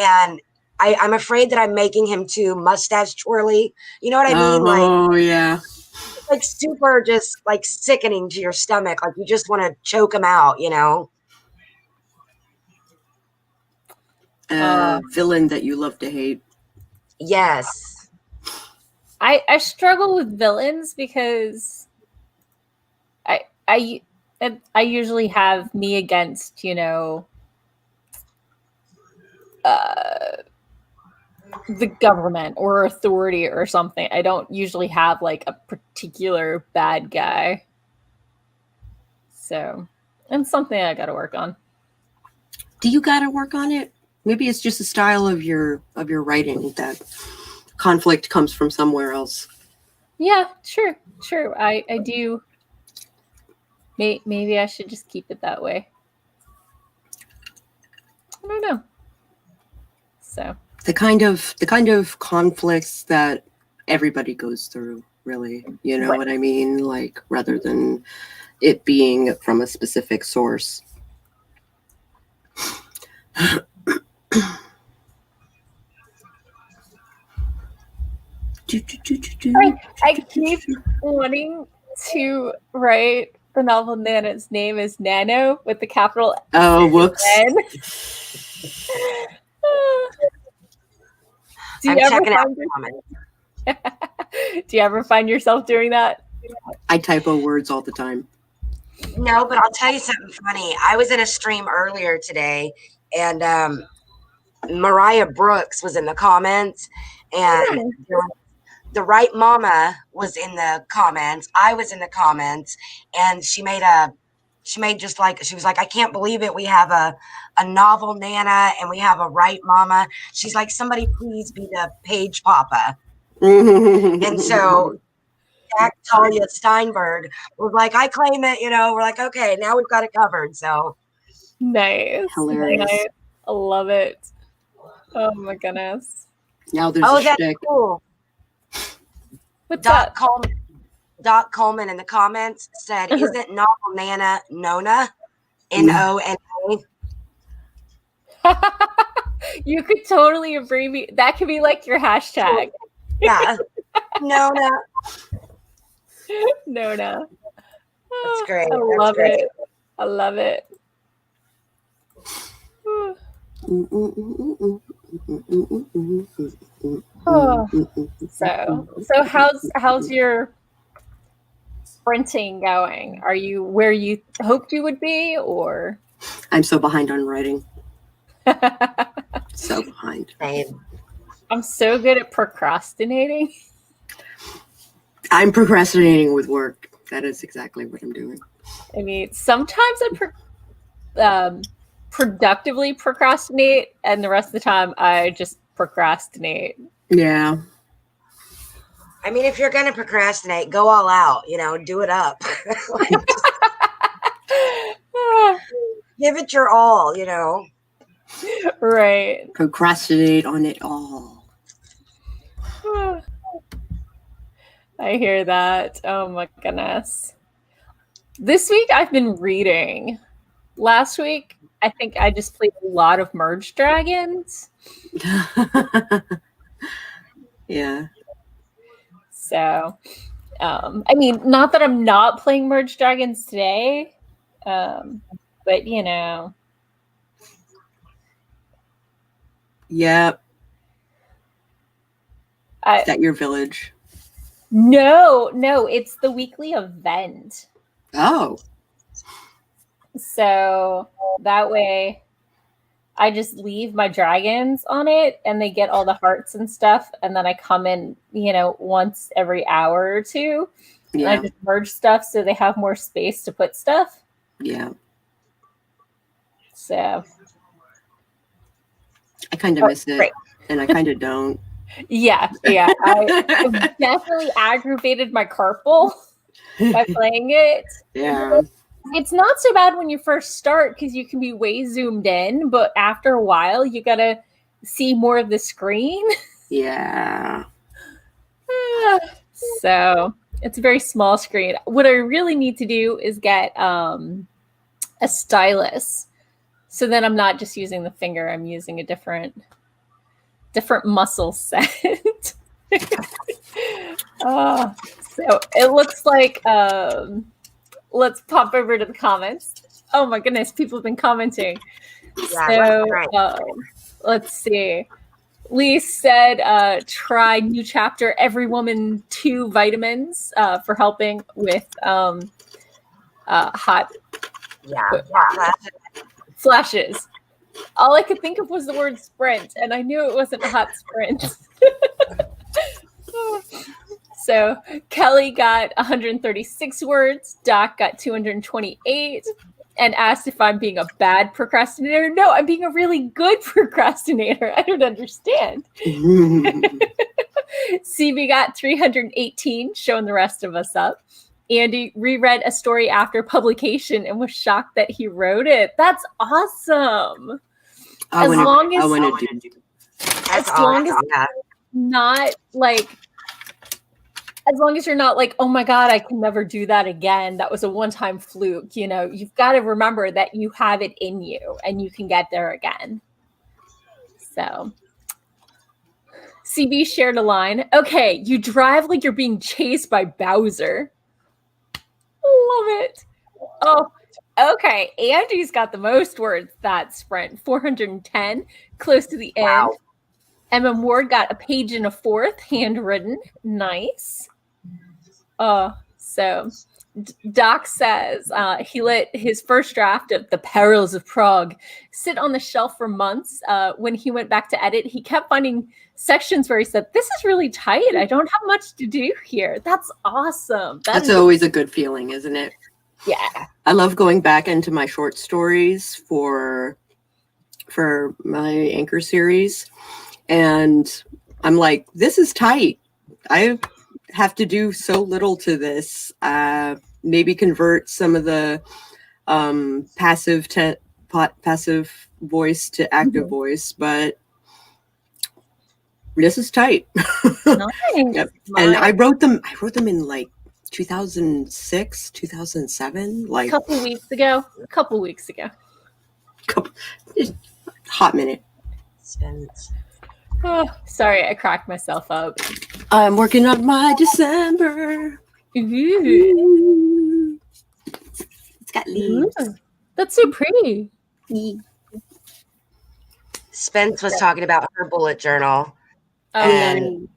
[SPEAKER 3] And I'm afraid that I'm making him too mustache twirly. You know what I mean?
[SPEAKER 2] Oh, yeah.
[SPEAKER 3] Like super just like sickening to your stomach. Like you just want to choke him out,
[SPEAKER 2] Villain that you love to hate.
[SPEAKER 3] Yes.
[SPEAKER 1] I struggle with villains because I usually have me against, the government or authority or something. I don't usually have like a particular bad guy. So, and something I got to work on.
[SPEAKER 2] Do you got to work on it? Maybe it's just a style of your writing that conflict comes from somewhere else.
[SPEAKER 1] Yeah, true. I do. Maybe I should just keep it that way. I don't know. So
[SPEAKER 2] the kind of conflicts that everybody goes through, really. You know what I mean? Like rather than it being from a specific source.
[SPEAKER 1] I keep wanting to write the novel Nana's name is Nano with the capital N.
[SPEAKER 2] Oh, whoops.
[SPEAKER 1] Do you ever find yourself doing that?
[SPEAKER 2] I typo words all the time.
[SPEAKER 3] No, but I'll tell you something funny. I was in a stream earlier today, and Mariah Brooks was in the comments, and the right mama was in the comments. I was in the comments, and she was like, I can't believe it. We have a novel Nana and we have a right mama. She's like, somebody please be the page papa. And so Jack Talia Steinberg was like, I claim it, we're like, okay, now we've got it covered. So
[SPEAKER 1] nice.
[SPEAKER 2] Hilarious.
[SPEAKER 1] Nice. I love it. Oh my goodness.
[SPEAKER 2] Now there's a
[SPEAKER 3] that's
[SPEAKER 2] shtick.
[SPEAKER 3] cool.
[SPEAKER 1] What's that?
[SPEAKER 3] Doc Coleman in the comments said, isn't novel Nana Nona? Nona?
[SPEAKER 1] You could totally abbreviate. That could be like your hashtag.
[SPEAKER 3] Yeah. No.
[SPEAKER 1] No.
[SPEAKER 3] That's great.
[SPEAKER 1] I
[SPEAKER 3] That's
[SPEAKER 1] love
[SPEAKER 3] great.
[SPEAKER 1] it. I love it. Oh. So how's your sprinting going? Are you where you hoped you would be, or?
[SPEAKER 2] I'm so behind on writing. So behind.
[SPEAKER 3] Same.
[SPEAKER 1] I'm so good at procrastinating.
[SPEAKER 2] I'm procrastinating with work. That is exactly what I'm doing.
[SPEAKER 1] I mean, sometimes I productively procrastinate, and the rest of the time I just procrastinate.
[SPEAKER 2] Yeah.
[SPEAKER 3] I mean, if you're going to procrastinate, go all out, do it up. Give it your all,
[SPEAKER 1] Right.
[SPEAKER 2] Procrastinate on it all.
[SPEAKER 1] I hear that. Oh my goodness. This week I've been reading. Last week, I think I just played a lot of Merge Dragons.
[SPEAKER 2] Yeah.
[SPEAKER 1] So, I mean, not that I'm not playing Merge Dragons today, but
[SPEAKER 2] Yep. Is that your village?
[SPEAKER 1] No, it's the weekly event.
[SPEAKER 2] Oh.
[SPEAKER 1] So that way I just leave my dragons on it and they get all the hearts and stuff. And then I come in, once every hour or two.
[SPEAKER 2] Yeah.
[SPEAKER 1] And I just merge stuff so they have more space to put stuff.
[SPEAKER 2] Yeah.
[SPEAKER 1] So
[SPEAKER 2] I kind of miss it.
[SPEAKER 1] Right.
[SPEAKER 2] And I kind of don't.
[SPEAKER 1] Yeah. I definitely aggravated my carpal by playing it.
[SPEAKER 2] Yeah.
[SPEAKER 1] It's not so bad when you first start because you can be way zoomed in, but after a while, you gotta see more of the screen.
[SPEAKER 2] Yeah.
[SPEAKER 1] So it's a very small screen. What I really need to do is get a stylus. So then I'm not just using the finger, I'm using a different muscle set. So it looks like let's pop over to the comments. Oh my goodness, people have been commenting.
[SPEAKER 3] Yeah,
[SPEAKER 1] so let's see. Lee said, try new chapter, Every Woman 2 vitamins for helping with hot flashes. All I could think of was the word sprint, and I knew it wasn't a hot sprint. So Kelly got 136 words, Doc got 228, and asked if I'm being a bad procrastinator. No, I'm being a really good procrastinator. I don't understand. CB got 318, showing the rest of us up. Andy reread a story after publication and was shocked that he wrote it. That's awesome. As long as you're not like, oh my God, I can never do that again. That was a one-time fluke. You've got to remember that you have it in you and you can get there again. So CB shared a line. Okay, you drive like you're being chased by Bowser. Love it. Oh, okay. Andy's got the most words that sprint, 410, close to the end. Emma Ward got a page and a fourth, handwritten. Nice. So Doc says he let his first draft of The Perils of Prague sit on the shelf for months. When he went back to edit, he kept finding sections where he said, this is really tight. I don't have much to do here. That's awesome.
[SPEAKER 2] That's always a good feeling, isn't it?
[SPEAKER 1] Yeah.
[SPEAKER 2] I love going back into my short stories for my Anchor series. And I'm like, this is tight. I have to do so little to this. Maybe convert some of the passive voice to active voice, but this is tight.
[SPEAKER 1] Nice.
[SPEAKER 2] Yep. And I wrote them in like 2006, 2007, like
[SPEAKER 1] a couple weeks ago.
[SPEAKER 2] hot minute.
[SPEAKER 3] Spence.
[SPEAKER 1] Oh, sorry, I cracked myself up.
[SPEAKER 2] I'm working on my December.
[SPEAKER 1] Ooh.
[SPEAKER 2] Ooh. It's got leaves.
[SPEAKER 1] Ooh, that's so pretty.
[SPEAKER 3] Spence was talking about her bullet journal.
[SPEAKER 1] Oh,
[SPEAKER 3] And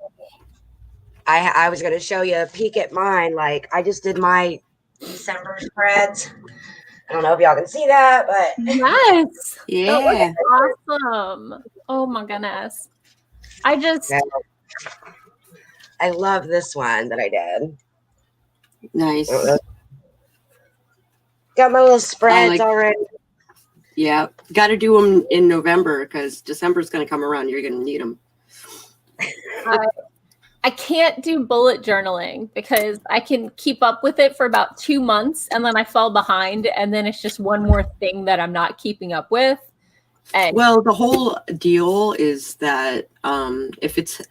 [SPEAKER 3] I was going to show you a peek at mine. Like, I just did my December spreads. I don't know if y'all can see that, but
[SPEAKER 1] yes.
[SPEAKER 2] Yeah.
[SPEAKER 1] That was awesome. Oh my goodness. I
[SPEAKER 3] love this one that I did.
[SPEAKER 2] Nice.
[SPEAKER 3] Got my little spreads already.
[SPEAKER 2] Yeah. Got to do them in November because December's going to come around. You're going to need them.
[SPEAKER 1] I can't do bullet journaling because I can keep up with it for about 2 months and then I fall behind and then it's just one more thing that I'm not keeping up with. And
[SPEAKER 2] well, the whole deal is that if it's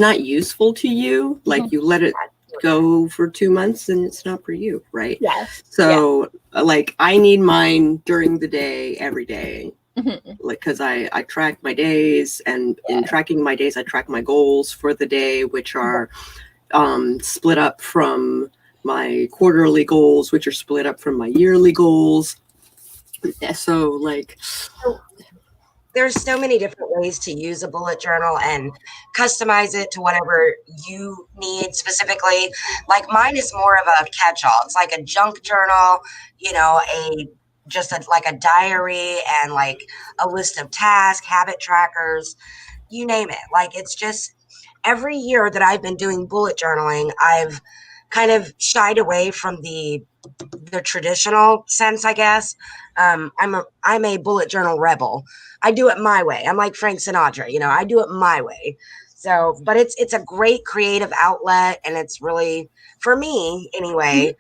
[SPEAKER 2] not useful to you, like you let it go for 2 months and it's not for you, right?
[SPEAKER 1] Yes.
[SPEAKER 2] So like I need mine during the day, every day.
[SPEAKER 1] Mm-hmm.
[SPEAKER 2] Like, because I track my days, and in tracking my days, I track my goals for the day, which are split up from my quarterly goals, which are split up from my yearly goals. So, like,
[SPEAKER 3] there's so many different ways to use a bullet journal and customize it to whatever you need specifically. Like mine is more of a catch-all. It's like a junk journal, you know, like a diary and like a list of tasks, habit trackers, you name it. Like it's just every year that I've been doing bullet journaling, I've kind of shied away from the traditional sense, I guess. I'm a bullet journal rebel. I do it my way. I'm like Frank Sinatra, you know, I do it my way. So, but it's a great creative outlet, and it's really, for me anyway,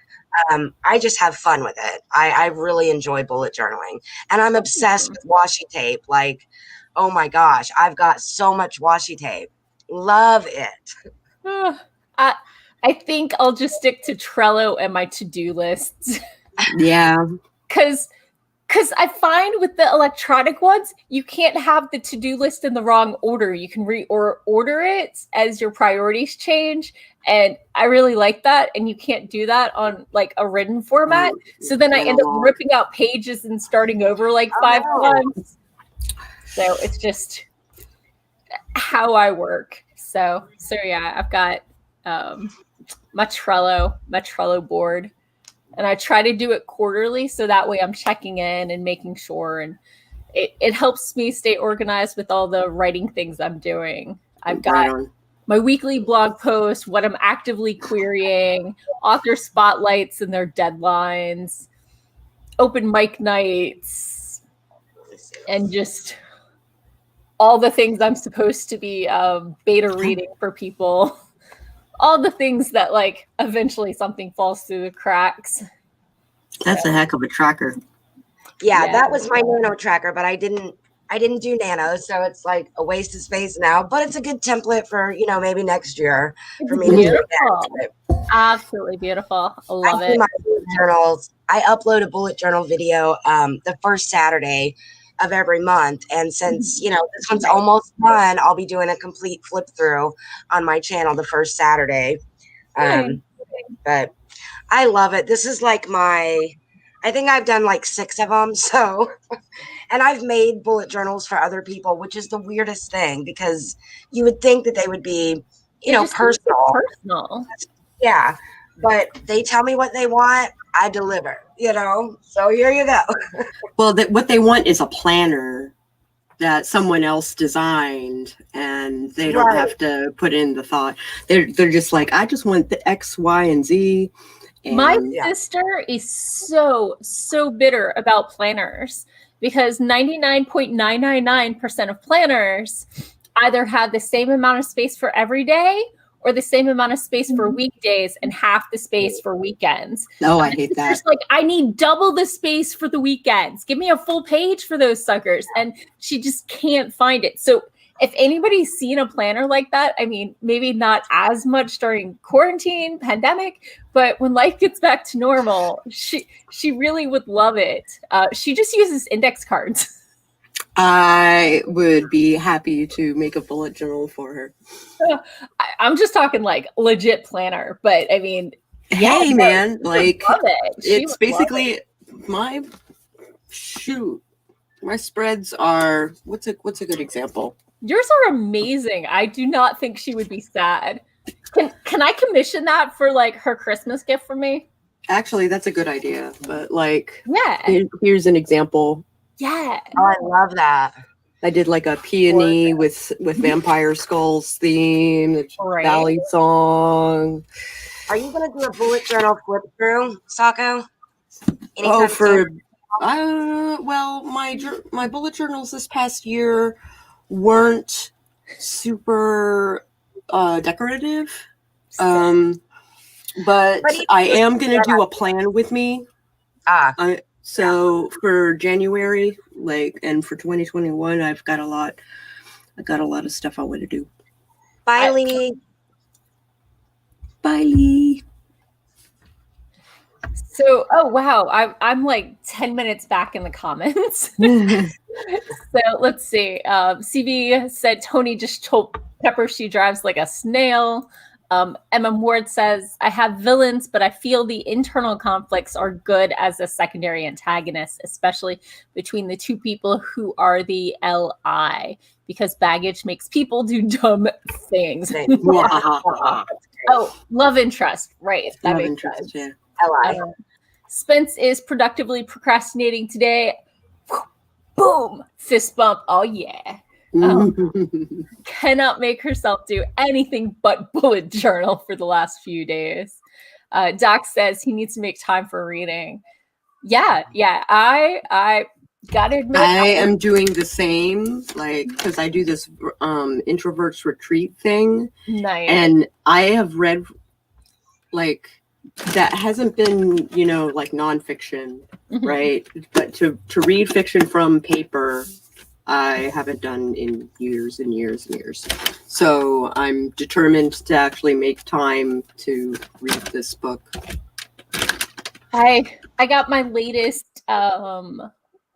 [SPEAKER 3] I just have fun with it. I really enjoy bullet journaling, and I'm obsessed with washi tape. Like, oh my gosh, I've got so much washi tape. Love it.
[SPEAKER 1] I think I'll just stick to Trello and my to-do lists.
[SPEAKER 2] Yeah.
[SPEAKER 1] Because I find with the electronic ones, you can't have the to-do list in the wrong order. You can order it as your priorities change. And I really like that. And you can't do that on like a written format. So then I end up ripping out pages and starting over like 5 times. So it's just how I work. So yeah, I've got my Trello board. And I try to do it quarterly, so that way I'm checking in and making sure, and it helps me stay organized with all the writing things I'm doing. I've got my weekly blog post, what I'm actively querying, author spotlights and their deadlines, open mic nights, and just all the things I'm supposed to be beta reading for people. All the things that like eventually something falls through the cracks.
[SPEAKER 2] That's a heck of a tracker.
[SPEAKER 3] Yeah, that was my Nano tracker, but I didn't do Nano, so it's like a waste of space now. But it's a good template for, you know, maybe next year for me to go back to it.
[SPEAKER 1] Absolutely beautiful. I love it.
[SPEAKER 3] My bullet journals. I upload a bullet journal video the first Saturday of every month, and since you know this one's almost done, I'll be doing a complete flip through on my channel the first Saturday. But I love it. This is like I think I've done like 6 of them. So, and I've made bullet journals for other people, which is the weirdest thing because you would think that they would be, you know, personal. Yeah. But they tell me what they want. I deliver, you know? So here you go.
[SPEAKER 2] Well, what they want is a planner that someone else designed, and they don't have to put in the thought. They're just like, I just want the X, Y, and Z. And
[SPEAKER 1] my sister is so bitter about planners because 99.999% of planners either have the same amount of space for every day or the same amount of space for weekdays and half the space for weekends.
[SPEAKER 2] No, I hate that.
[SPEAKER 1] Just like, I need double the space for the weekends. Give me a full page for those suckers. And she just can't find it. So if anybody's seen a planner like that, I mean, maybe not as much during quarantine, pandemic, but when life gets back to normal, she really would love it. She just uses index cards.
[SPEAKER 2] I would be happy to make a bullet journal for her.
[SPEAKER 1] I'm just talking like legit planner, but I mean,
[SPEAKER 2] Hey, man, like
[SPEAKER 1] love it.
[SPEAKER 2] it's basically my spreads are what's a good example?
[SPEAKER 1] Yours are amazing. I do not think she would be sad. Can I commission that for like her Christmas gift for me?
[SPEAKER 2] Actually, that's a good idea. But like,
[SPEAKER 1] yeah,
[SPEAKER 2] here's an example.
[SPEAKER 1] Yeah.
[SPEAKER 3] Oh, I love that.
[SPEAKER 2] I did like a peony with vampire skulls theme, Valley song.
[SPEAKER 3] Are you gonna do a bullet journal flip through, Sako?
[SPEAKER 2] Well, my bullet journals this past year weren't super decorative. But I am gonna do a plan with me. So for January, and for 2021, I've got a lot of stuff I want to do.
[SPEAKER 3] Bye, Lee.
[SPEAKER 2] Bye, Lee.
[SPEAKER 1] So, oh wow, I'm like 10 minutes back in the comments. So let's see. CV said Tony just told Pepper she drives like a snail. MM Ward says, I have villains, but I feel the internal conflicts are good as a secondary antagonist, especially between the two people who are the LI, because baggage makes people do dumb things. Oh, love interest. Right. That
[SPEAKER 2] love
[SPEAKER 1] makes
[SPEAKER 2] interest,
[SPEAKER 1] sense.
[SPEAKER 3] LI.
[SPEAKER 1] Spence is productively procrastinating today. Boom. Fist bump. Oh, yeah. Cannot make herself do anything but bullet journal for the last few days. Doc says he needs to make time for reading. Yeah. I gotta admit,
[SPEAKER 2] I am doing the same, because I do this introverts retreat thing.
[SPEAKER 1] Nice.
[SPEAKER 2] And I have read that hasn't been, like nonfiction, right? But to read fiction from paper, I haven't done in years and years and years. So I'm determined to actually make time to read this book.
[SPEAKER 1] I got my latest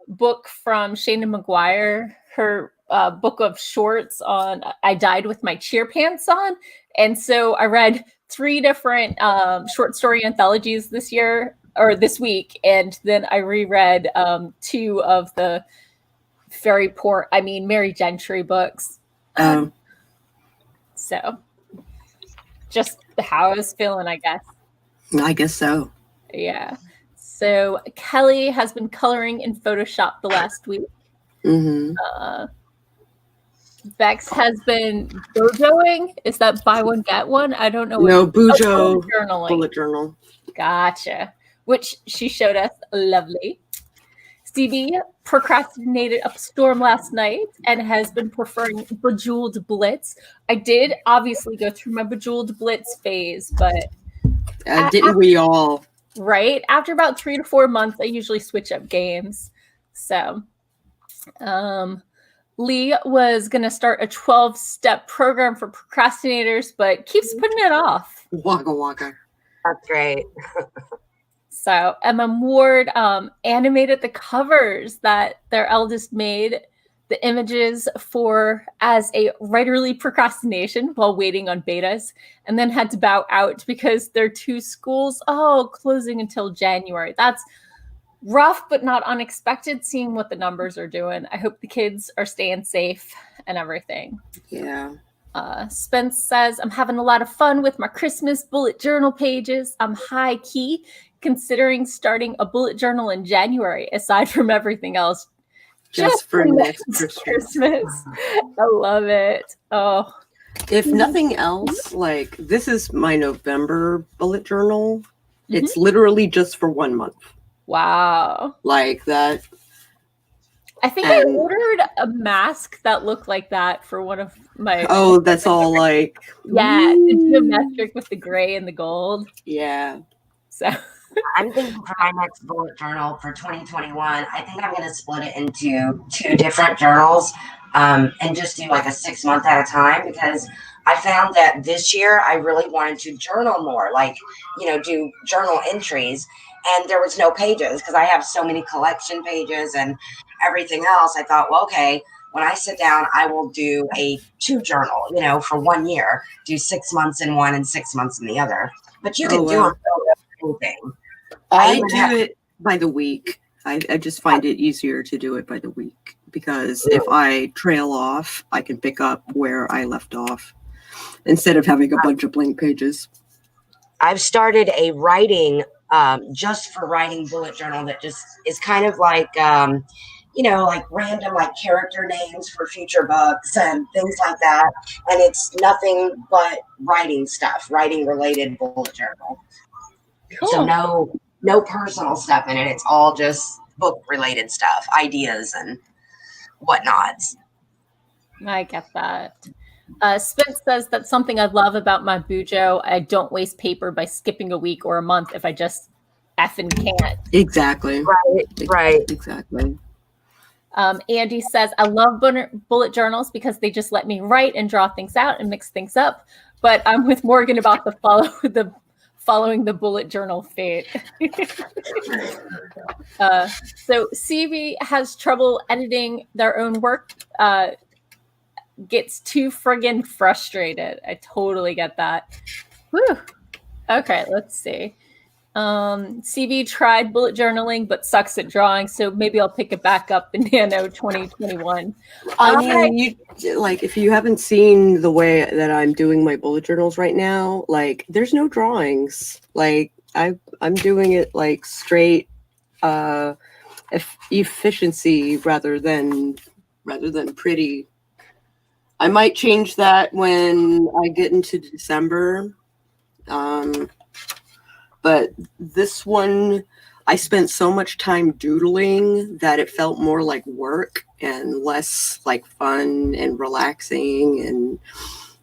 [SPEAKER 1] book from Shayna McGuire, her book of shorts on I Died with My Cheer Pants On. And so I read 3 different short story anthologies this week. And then I reread 2 of the Mary Gentry books. So just how I was feeling, I guess.
[SPEAKER 2] I guess so.
[SPEAKER 1] Yeah. So Kelly has been coloring in Photoshop the last week. Bex has been bojoing. Is that buy one get one? I don't know.
[SPEAKER 2] No, bujo
[SPEAKER 1] bullet journal. Gotcha. Which she showed us. Lovely. CB procrastinated up a storm last night and has been preferring Bejeweled Blitz. I did obviously go through my Bejeweled Blitz phase, but
[SPEAKER 2] didn't we all?
[SPEAKER 1] Right? After about 3 to 4 months, I usually switch up games. So Lee was going to start a 12-step program for procrastinators, but keeps putting it off.
[SPEAKER 2] Waka waka.
[SPEAKER 3] That's great.
[SPEAKER 1] So MM Ward animated the covers that their eldest made, the images for as a writerly procrastination while waiting on betas, and then had to bow out because their 2 schools, closing until January. That's rough, but not unexpected, seeing what the numbers are doing. I hope the kids are staying safe and everything.
[SPEAKER 2] Yeah.
[SPEAKER 1] Spence says, I'm having a lot of fun with my Christmas bullet journal pages. I'm high key considering starting a bullet journal in January, aside from everything else.
[SPEAKER 2] Just for next
[SPEAKER 1] Christmas. I love it. Oh.
[SPEAKER 2] If nothing else, this is my November bullet journal. It's literally just for 1 month.
[SPEAKER 1] Wow.
[SPEAKER 2] Like that.
[SPEAKER 1] I think I ordered a mask that looked like that for one of my...
[SPEAKER 2] Oh, that's all like...
[SPEAKER 1] Yeah, the geometric with the gray and the gold.
[SPEAKER 2] Yeah.
[SPEAKER 1] So...
[SPEAKER 3] I'm thinking for my next bullet journal for 2021, I think I'm going to split it into 2 different journals and just do like a 6 month at a time, because I found that this year I really wanted to journal more, do journal entries, and there was no pages because I have so many collection pages and everything else, I thought, well, okay, when I sit down, I will do a 2 journal, you know, for 1 year, do 6 months in one and 6 months in the other. But you can do
[SPEAKER 2] wow.
[SPEAKER 3] anything.
[SPEAKER 2] I
[SPEAKER 3] even
[SPEAKER 2] do
[SPEAKER 3] have-
[SPEAKER 2] it by the week. I just find it easier to do it by the week because
[SPEAKER 3] Yeah.
[SPEAKER 2] if I trail off, I can pick up where I left off instead of having a bunch of blank pages.
[SPEAKER 3] I've started a writing, just for writing bullet journal that just is kind of like, you know, like random like character names for future books and things like that. And it's nothing but writing stuff, writing related bullet journal.
[SPEAKER 1] Cool.
[SPEAKER 3] So no personal stuff in it. It's all just book related stuff, ideas and whatnots.
[SPEAKER 1] I get that. Spence says that's something I love about my Bujo. I don't waste paper by skipping a week or a month if I just effing can't.
[SPEAKER 2] Exactly.
[SPEAKER 3] Right.
[SPEAKER 2] Exactly.
[SPEAKER 1] Andy says, I love bullet journals because they just let me write and draw things out and mix things up. But I'm with Morgan about following the bullet journal fate. So CV has trouble editing their own work, gets too friggin' frustrated. I totally get that. Whew. Okay, let's see. CV tried bullet journaling but sucks at drawing, so maybe I'll pick it back up in Nano 2021.
[SPEAKER 2] I mean, you like if you haven't seen the way that I'm doing my bullet journals right now, like there's no drawings. Like I'm doing it like straight efficiency rather than pretty. I might change that when I get into December. But this one, I spent so much time doodling that it felt more like work and less like fun and relaxing and,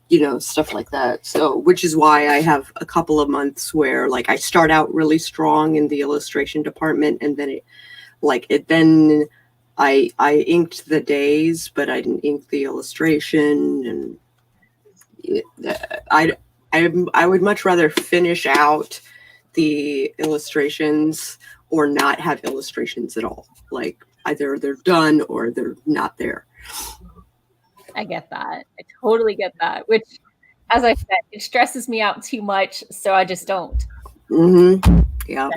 [SPEAKER 2] you know, stuff like that. So, which is why I have a couple of months where like I start out really strong in the illustration department and then I inked the days, but I didn't ink the illustration. And I would much rather finish out the illustrations or not have illustrations at all. Like either they're done or they're not there.
[SPEAKER 1] I get that. I totally get that. Which, as I said, it stresses me out too much, so I just don't.
[SPEAKER 2] Mm-hmm. Yeah.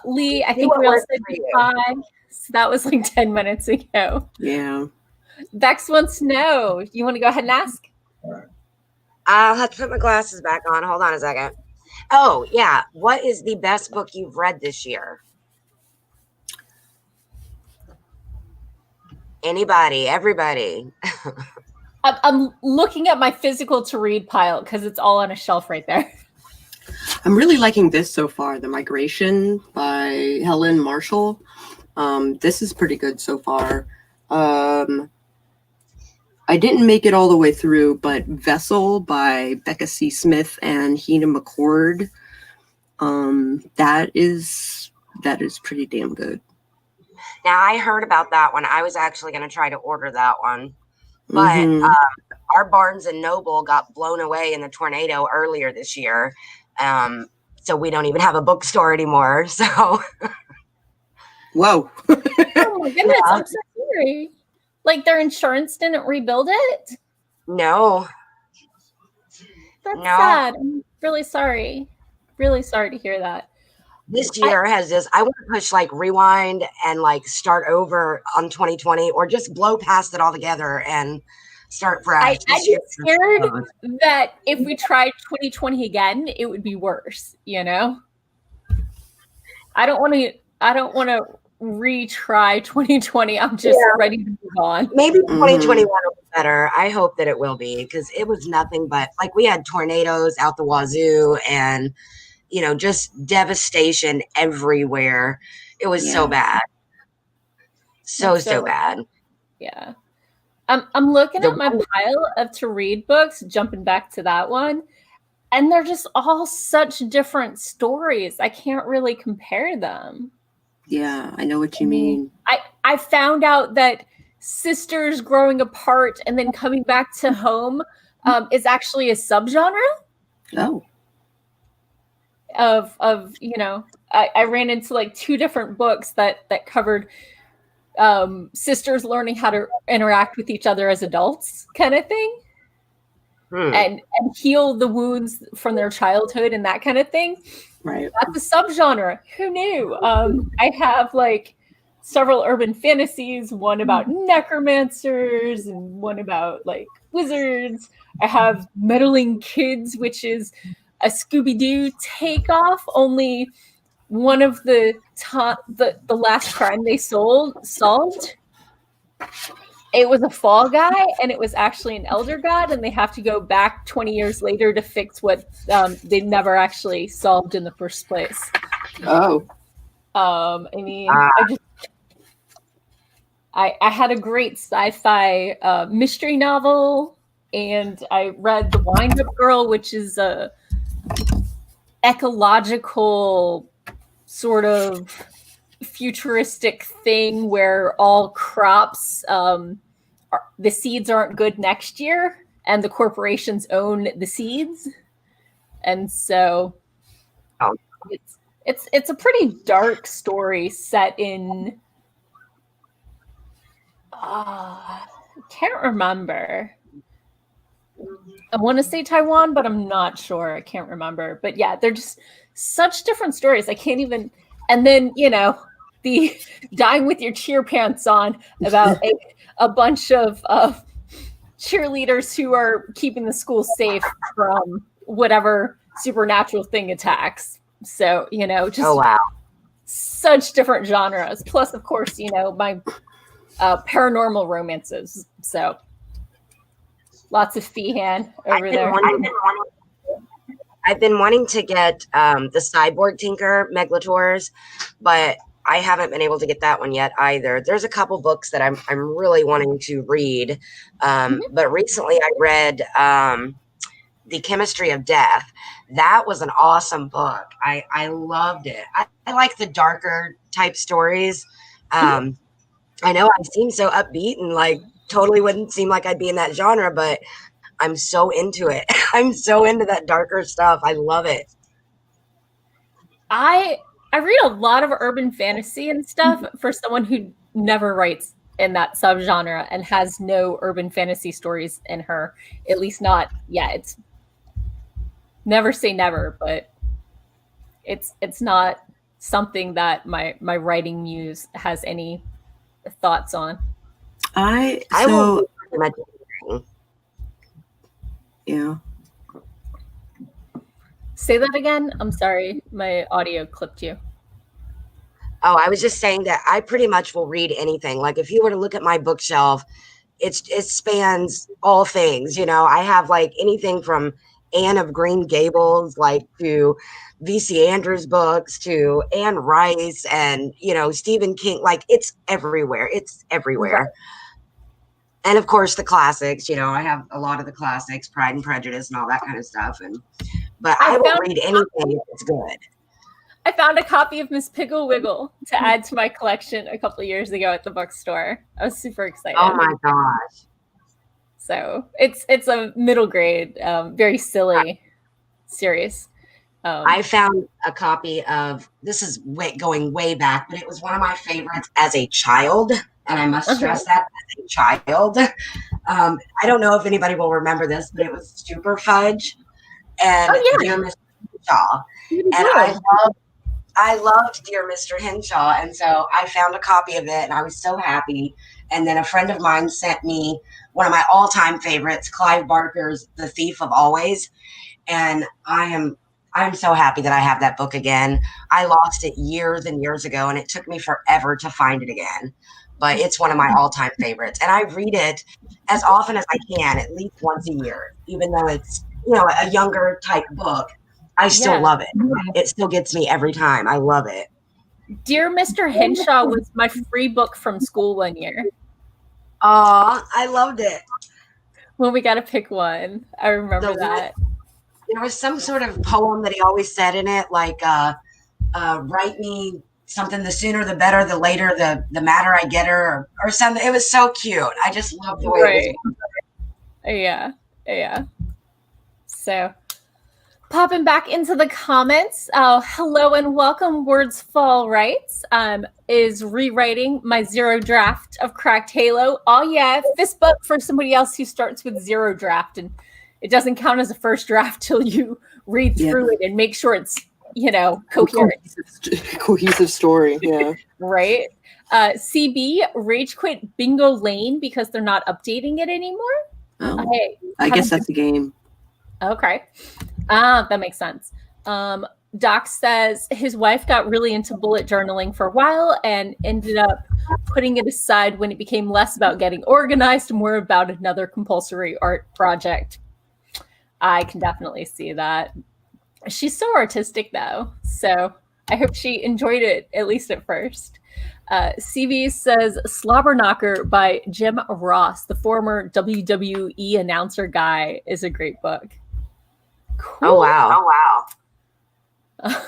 [SPEAKER 1] Lee, I think we all said goodbye. So that was like 10 minutes ago.
[SPEAKER 2] Yeah.
[SPEAKER 1] Bex wants to know. You want to go ahead and ask?
[SPEAKER 3] I'll have to put my glasses back on. Hold on a second. Oh, yeah. What is the best book you've read this year? Anybody, everybody.
[SPEAKER 1] I'm looking at my physical to read pile because it's all on a shelf right there.
[SPEAKER 2] I'm really liking this so far, The Migration by Helen Marshall. This is pretty good so far. I didn't make it all the way through, but Vessel by Becca C. Smith and Hina McCord. That is pretty damn good.
[SPEAKER 3] Now, I heard about that one. I was actually going to try to order that one. But our Barnes & Noble got blown away in the tornado earlier this year. So we don't even have a bookstore anymore. So.
[SPEAKER 2] Whoa.
[SPEAKER 1] Oh my goodness, yeah. I'm so sorry. Like their insurance didn't rebuild it?
[SPEAKER 3] No.
[SPEAKER 1] That's sad. I'm really sorry. Really sorry to hear that.
[SPEAKER 3] This year has just, I want to push like rewind and like start over on 2020 or just blow past it altogether and start fresh.
[SPEAKER 1] I'd be scared that if we tried 2020 again, it would be worse, you know? I don't want to retry 2020. I'm just ready to move on.
[SPEAKER 3] Maybe 2021 will be better. I hope that it will be because it was nothing but like we had tornadoes out the wazoo and you know, just devastation everywhere. It was so bad. So bad.
[SPEAKER 1] Yeah. I'm looking at my pile of to read books, jumping back to that one, and they're just all such different stories. I can't really compare them.
[SPEAKER 2] Yeah, I know what you mean.
[SPEAKER 1] I found out that sisters growing apart and then coming back to home is actually a subgenre.
[SPEAKER 2] Oh.
[SPEAKER 1] Of you know, I ran into like two different books that covered sisters learning how to interact with each other as adults kind of thing. And heal the wounds from their childhood and that kind of thing.
[SPEAKER 2] Right.
[SPEAKER 1] That's a subgenre. Who knew? I have like several urban fantasies, one about necromancers and one about like wizards. I have meddling kids, which is a Scooby-Doo takeoff, only one of the last crime they solved, it was a fall guy, and it was actually an elder god, and they have to go back 20 years later to fix what they never actually solved in the first place.
[SPEAKER 2] Oh.
[SPEAKER 1] I mean, I had a great sci-fi mystery novel, and I read The Wind-Up Girl, which is a ecological sort of futuristic thing where all crops, the seeds aren't good next year, and the corporations own the seeds, and so it's a pretty dark story set in. Can't remember. I want to say Taiwan, but I'm not sure. I can't remember. But yeah, they're just such different stories. I can't even. And then, you know, the dying with your cheer pants on about a bunch of cheerleaders who are keeping the school safe from whatever supernatural thing attacks. So, you know, just such different genres. Plus, of course, you know, my paranormal romances. So lots of Feehan over there.
[SPEAKER 3] I've been wanting to get the Cyborg Tinker Meglators, but I haven't been able to get that one yet either. There's a couple books that I'm really wanting to read, but recently I read The Chemistry of Death. That was an awesome book. I loved it. I like the darker type stories. I know I seem so upbeat and like totally wouldn't seem like I'd be in that genre, but I'm so into it. I'm so into that darker stuff. I love it.
[SPEAKER 1] I read a lot of urban fantasy and stuff for someone who never writes in that subgenre and has no urban fantasy stories in her, at least not yet. It's never say never, but it's not something that my writing muse has any thoughts on.
[SPEAKER 3] I will.
[SPEAKER 2] Yeah.
[SPEAKER 1] Say that again. I'm sorry, my audio clipped you.
[SPEAKER 3] Oh, I was just saying that I pretty much will read anything. Like if you were to look at my bookshelf, it spans all things. You know, I have like anything from Anne of Green Gables, like to V.C. Andrews books, to Anne Rice, and you know Stephen King. Like it's everywhere. It's everywhere. Right. And of course the classics. You know, I have a lot of the classics, Pride and Prejudice, and all that kind of stuff. But I will read anything if it's good.
[SPEAKER 1] I found a copy of Miss Piggle Wiggle to add to my collection a couple of years ago at the bookstore. I was super excited.
[SPEAKER 3] Oh my gosh.
[SPEAKER 1] So it's a middle grade, very silly series.
[SPEAKER 3] I found a copy of, this is going way back, but it was one of my favorites as a child. And I must stress that as a child. I don't know if anybody will remember this, but it was Super Fudge and Dear Mr. Henshaw. And I loved Dear Mr. Henshaw. And so I found a copy of it and I was so happy. And then a friend of mine sent me one of my all-time favorites, Clive Barker's The Thief of Always. And I'm so happy that I have that book again. I lost it years and years ago, and it took me forever to find it again. But it's one of my all-time favorites. And I read it as often as I can, at least once a year, even though it's, you know, a younger type book. I still love it. It still gets me every time. I love it.
[SPEAKER 1] Dear Mr. Henshaw was my free book from school one year.
[SPEAKER 3] Aw, I loved it.
[SPEAKER 1] When we got to pick one. I remember that.
[SPEAKER 3] There was some sort of poem that he always said in it, like, write me something, the sooner the better, the later the madder I get her, or something. It was so cute. I just loved the way it was.
[SPEAKER 1] Yeah. So Popping back into the comments. Hello and welcome. Words Fall Writes is rewriting my 0 draft of Cracked Halo. Oh yeah, fist bump for somebody else who starts with 0 draft, and it doesn't count as a first draft till you read through it and make sure it's, you know, coherent.
[SPEAKER 2] Cohesive story, yeah.
[SPEAKER 1] Right? CB, Rage Quit Bingo Lane because they're not updating it anymore.
[SPEAKER 2] Oh, I guess that's a game.
[SPEAKER 1] Okay. That makes sense. Doc says his wife got really into bullet journaling for a while and ended up putting it aside when it became less about getting organized, more about another compulsory art project. I can definitely see that. She's so artistic though, so I hope she enjoyed it, at least at first. CV says Slobber Knocker by Jim Ross, the former WWE announcer guy, is a great book. Cool.
[SPEAKER 3] Oh, wow.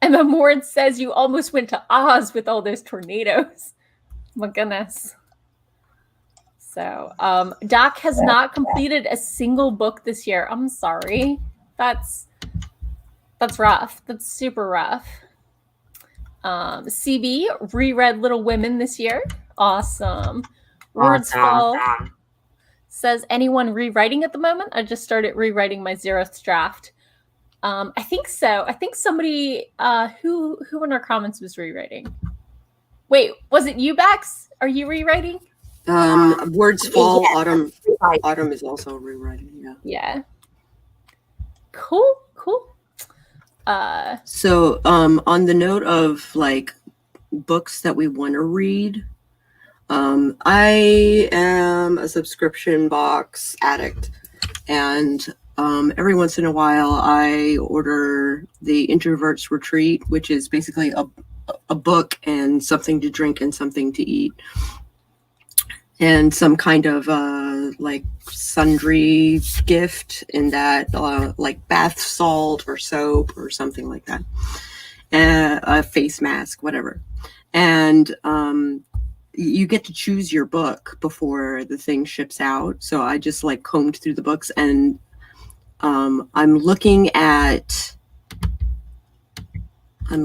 [SPEAKER 1] Emma Mord says you almost went to Oz with all those tornadoes. My goodness. So, Doc has not completed a single book this year. I'm sorry. That's rough. That's super rough. CB reread Little Women this year. Awesome. Words Fall says, anyone rewriting at the moment? I just started rewriting my 0th draft. I think so. I think somebody who in our comments was rewriting. Wait, was it you, Bex? Are you rewriting?
[SPEAKER 2] Words Fall. Autumn is also rewriting.
[SPEAKER 1] Yeah. Cool.
[SPEAKER 2] So on the note of like books that we want to read, I am a subscription box addict, and every once in a while I order the Introvert's Retreat, which is basically a book and something to drink and something to eat, and some kind of like sundry gift in that like bath salt or soap or something like that, a face mask, whatever. And you get to choose your book before the thing ships out. So I just like combed through the books, and I'm looking at let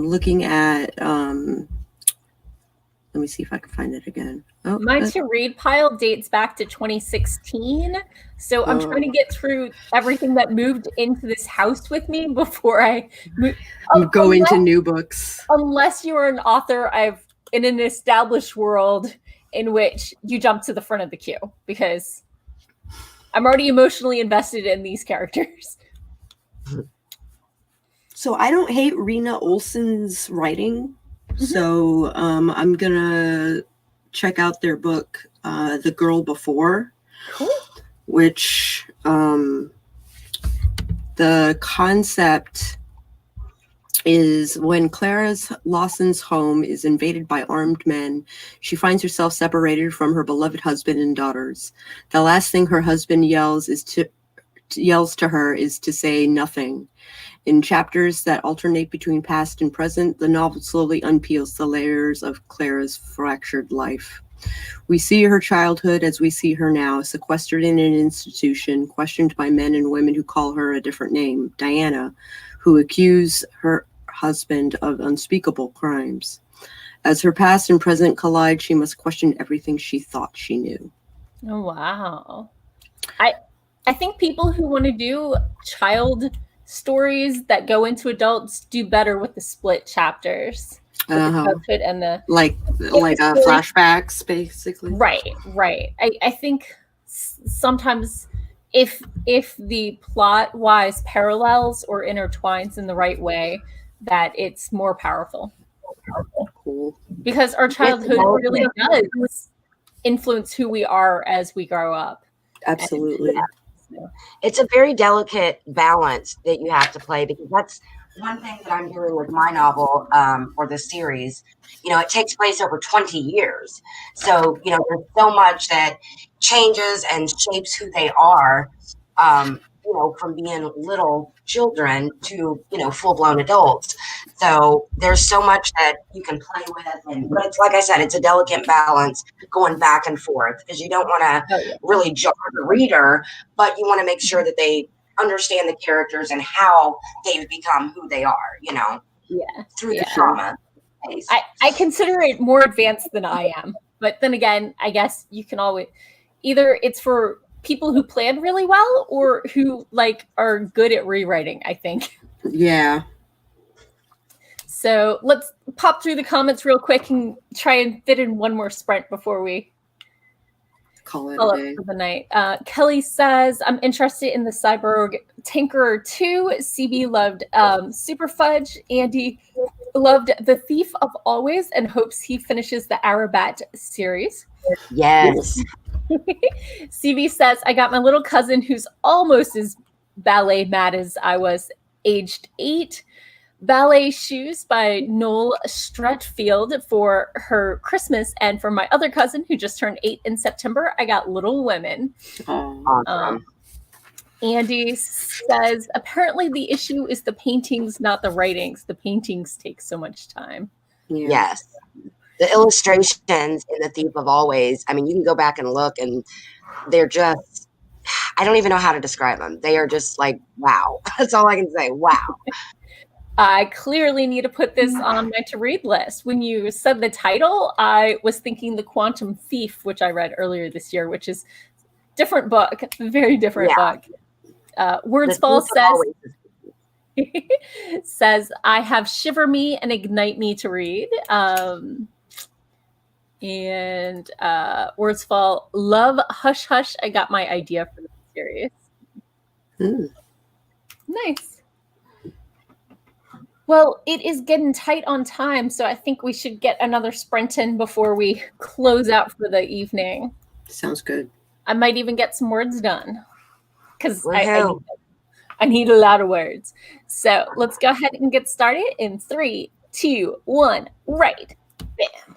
[SPEAKER 2] me see if I can find it again. Oh,
[SPEAKER 1] my to read pile dates back to 2016. So I'm trying to get through everything that moved into this house with me before I
[SPEAKER 2] go into new books.
[SPEAKER 1] Unless you're an author in an established world in which you jump to the front of the queue, because I'm already emotionally invested in these characters.
[SPEAKER 2] So I don't hate Rena Olsen's writing. So I'm gonna check out their book, The Girl Before, which the concept is when Clara's Lawson's home is invaded by armed men, she finds herself separated from her beloved husband and daughters. The last thing her husband yells to her is to say nothing. In chapters that alternate between past and present, the novel slowly unpeels the layers of Clara's fractured life. We see her childhood as we see her now, sequestered in an institution, questioned by men and women who call her a different name, Diana, who accuse her husband of unspeakable crimes. As her past and present collide, she must question everything she thought she knew.
[SPEAKER 1] Oh, wow. I think people who want to do child stories that go into adults do better with the split chapters. The childhood and the
[SPEAKER 2] flashbacks, basically.
[SPEAKER 1] Right. I think sometimes if the plot wise parallels or intertwines in the right way, that it's more powerful.
[SPEAKER 2] Cool.
[SPEAKER 1] Because our childhood really does influence who we are as we grow up.
[SPEAKER 2] Absolutely.
[SPEAKER 3] It's a very delicate balance that you have to play, because that's one thing that I'm doing with my novel or the series. You know, it takes place over 20 years. So, you know, there's so much that changes and shapes who they are, you know, from being little children to, you know, full-blown adults. So there's so much that you can play with. But it's, like I said, it's a delicate balance going back and forth, because you don't want to really jar the reader, but you want to make sure that they understand the characters and how they've become who they are, through the trauma.
[SPEAKER 1] I consider it more advanced than I am. But then again, I guess you can always, either it's for people who plan really well or who are good at rewriting, I think.
[SPEAKER 2] Yeah.
[SPEAKER 1] So let's pop through the comments real quick and try and fit in one more sprint before we
[SPEAKER 2] call it
[SPEAKER 1] for the night. Kelly says, I'm interested in the Cyborg Tinkerer 2. CB loved Super Fudge. Andy loved The Thief of Always and hopes he finishes the Arabat series.
[SPEAKER 3] Yes.
[SPEAKER 1] CB says, I got my little cousin who's almost as ballet mad as I was, aged 8. Ballet shoes by Noel Stratfield for her Christmas, and for my other cousin who just turned 8 in September, I got Little Women.
[SPEAKER 3] Awesome.
[SPEAKER 1] Andy says, apparently the issue is the paintings, not the writings. The paintings take so much time.
[SPEAKER 2] Yeah.
[SPEAKER 3] Yes. The illustrations in The Thief of Always, I mean, you can go back and look, and they're just, I don't even know how to describe them. They are just like, wow. That's all I can say. Wow.
[SPEAKER 1] I clearly need to put this on my to-read list. When you said the title, I was thinking The Quantum Thief, which I read earlier this year, which is different book, very different book. Wordsfall says, I have Shiver Me and Ignite Me to read. And Wordsfall, love Hush Hush. I got my idea for the series. Nice. Well, it is getting tight on time, so I think we should get another sprint in before we close out for the evening.
[SPEAKER 2] Sounds good.
[SPEAKER 1] I might even get some words done because I need a lot of words. So let's go ahead and get started in 3, 2, 1, right. Bam.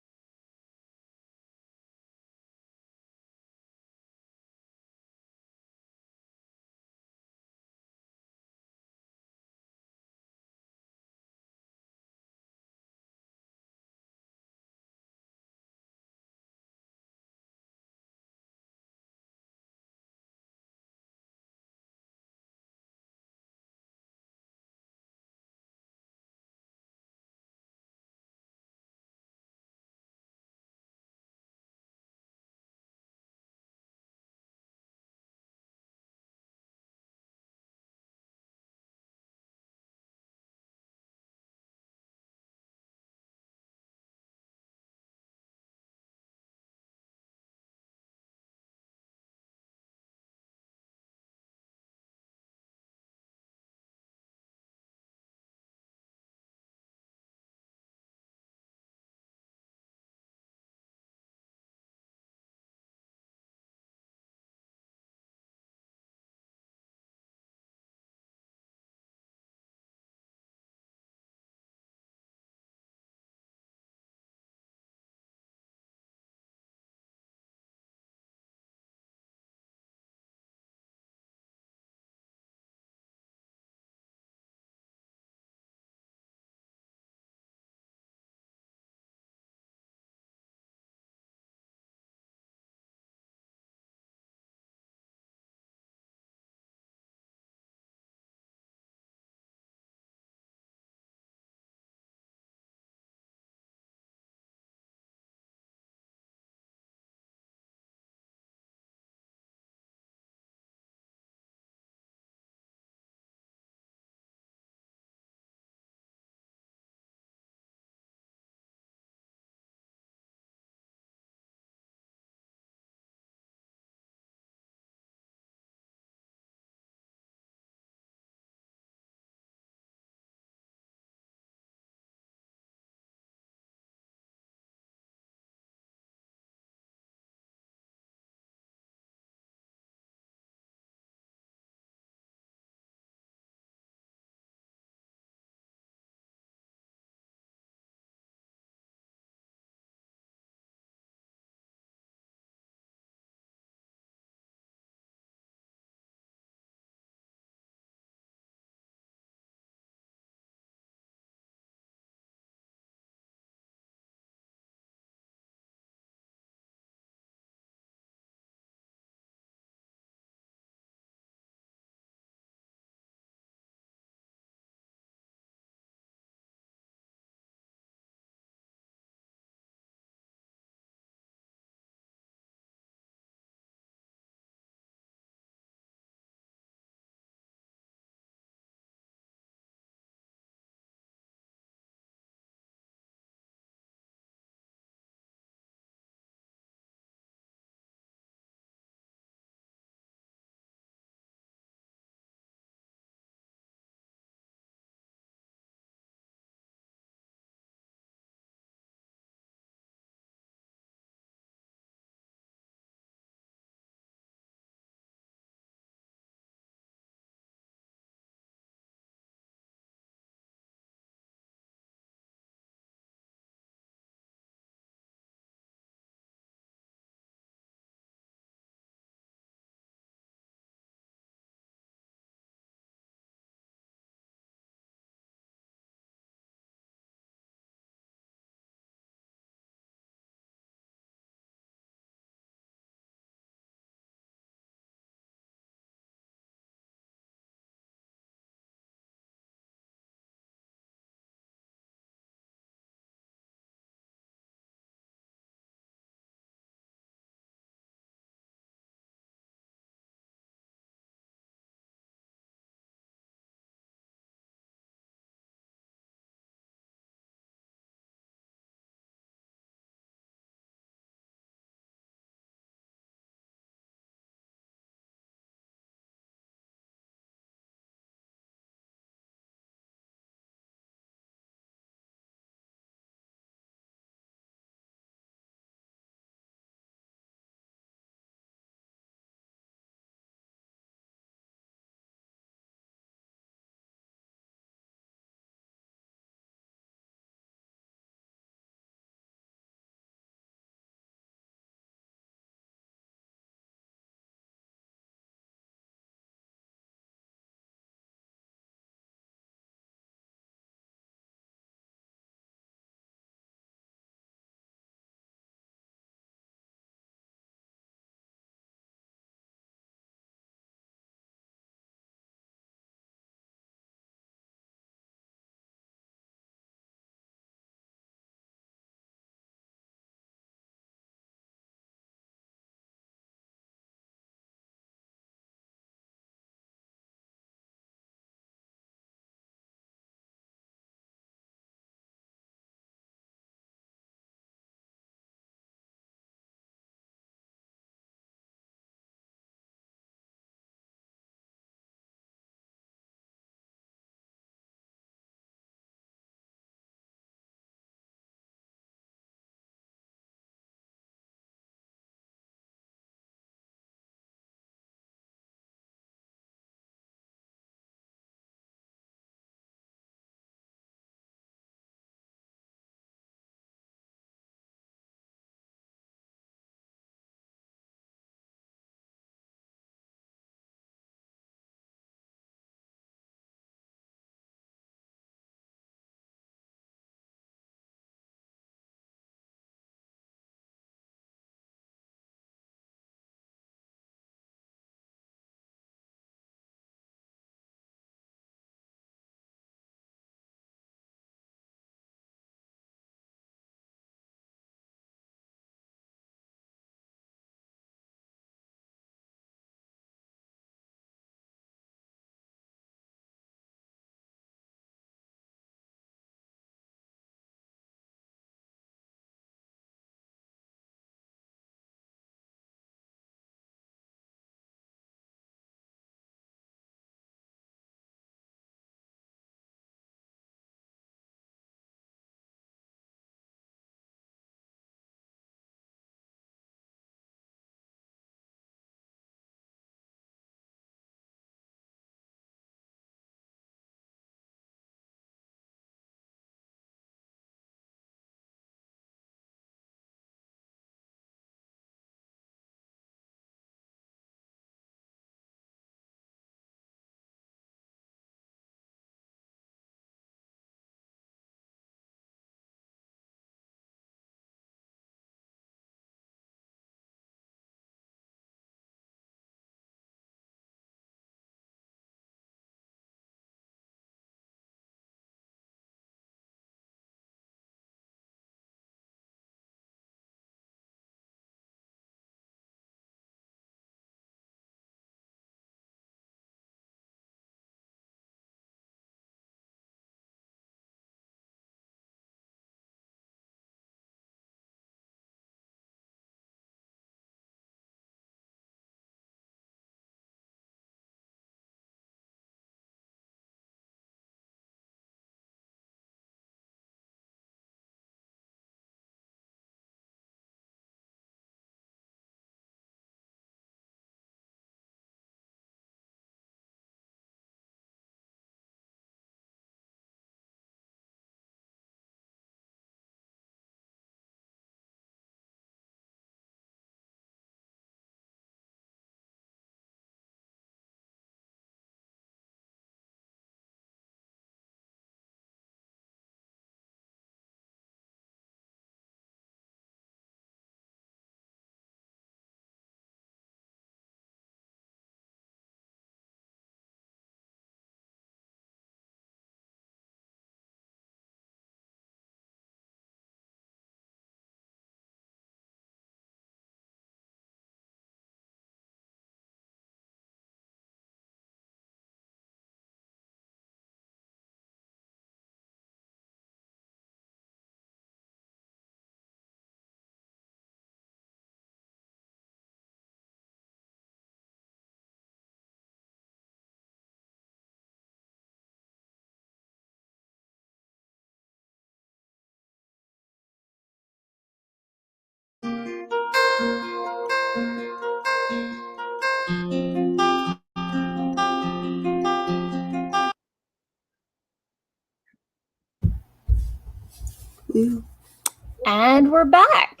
[SPEAKER 1] And we're back.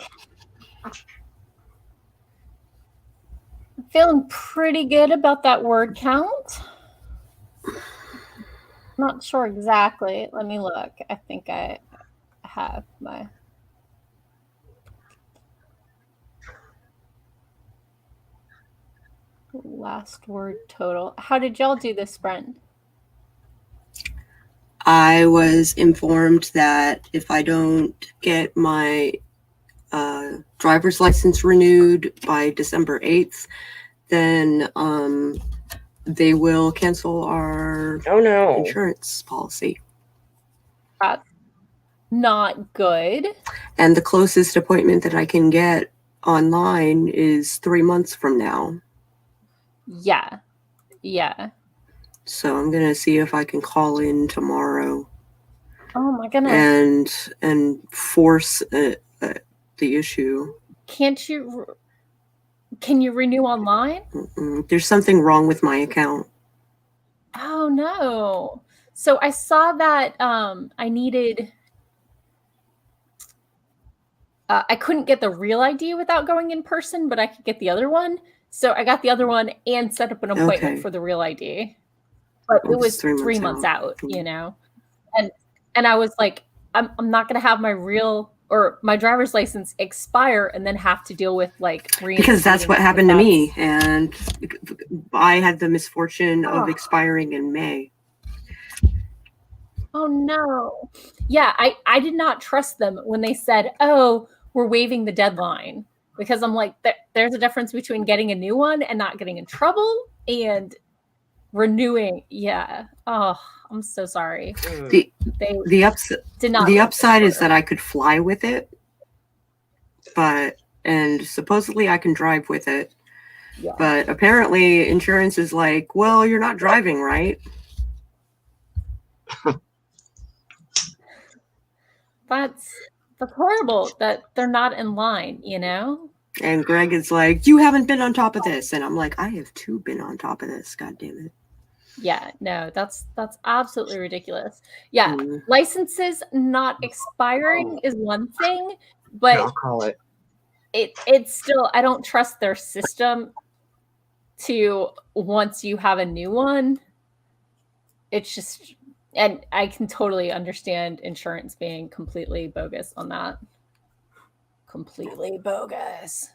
[SPEAKER 1] I'm feeling pretty good about that word count. Not sure exactly. Let me look. I think I have my... last word total. How did y'all do this sprint?
[SPEAKER 2] I was informed that if I don't get my driver's license renewed by December 8th, then they will cancel our insurance policy.
[SPEAKER 1] That's not good.
[SPEAKER 2] And the closest appointment that I can get online is 3 months from now.
[SPEAKER 1] Yeah. Yeah.
[SPEAKER 2] So I'm gonna see if I can call in tomorrow.
[SPEAKER 1] Oh my goodness.
[SPEAKER 2] And force the issue.
[SPEAKER 1] Can you renew online?
[SPEAKER 2] There's something wrong with my account.
[SPEAKER 1] Oh no. So I saw that I needed I couldn't get the real ID without going in person, but I could get the other one. So I got the other one and set up an appointment for the real ID. But it was 3 months out, you know. And I was like, I'm not gonna have my real or my driver's license expire and then have to deal with like
[SPEAKER 2] because that's what happened to me, and I had the misfortune of expiring in May.
[SPEAKER 1] Oh no. Yeah, I did not trust them when they said, oh, we're waiving the deadline, because I'm like, there's a difference between getting a new one and not getting in trouble and renewing. Yeah. Oh, I'm so sorry.
[SPEAKER 2] The upside is that I could fly with it, and supposedly I can drive with it. Yeah. But apparently insurance is like, well, you're not driving, right?
[SPEAKER 1] That's horrible that they're not in line, you know?
[SPEAKER 2] And Greg is like, you haven't been on top of this. And I'm like, I have too been on top of this. God damn it.
[SPEAKER 1] Yeah, no, that's absolutely ridiculous. Yeah, licenses not expiring is one thing, but
[SPEAKER 3] I'll call it.
[SPEAKER 1] It's still, I don't trust their system to, once you have a new one, it's just, and I can totally understand insurance being completely bogus on that. Completely bogus.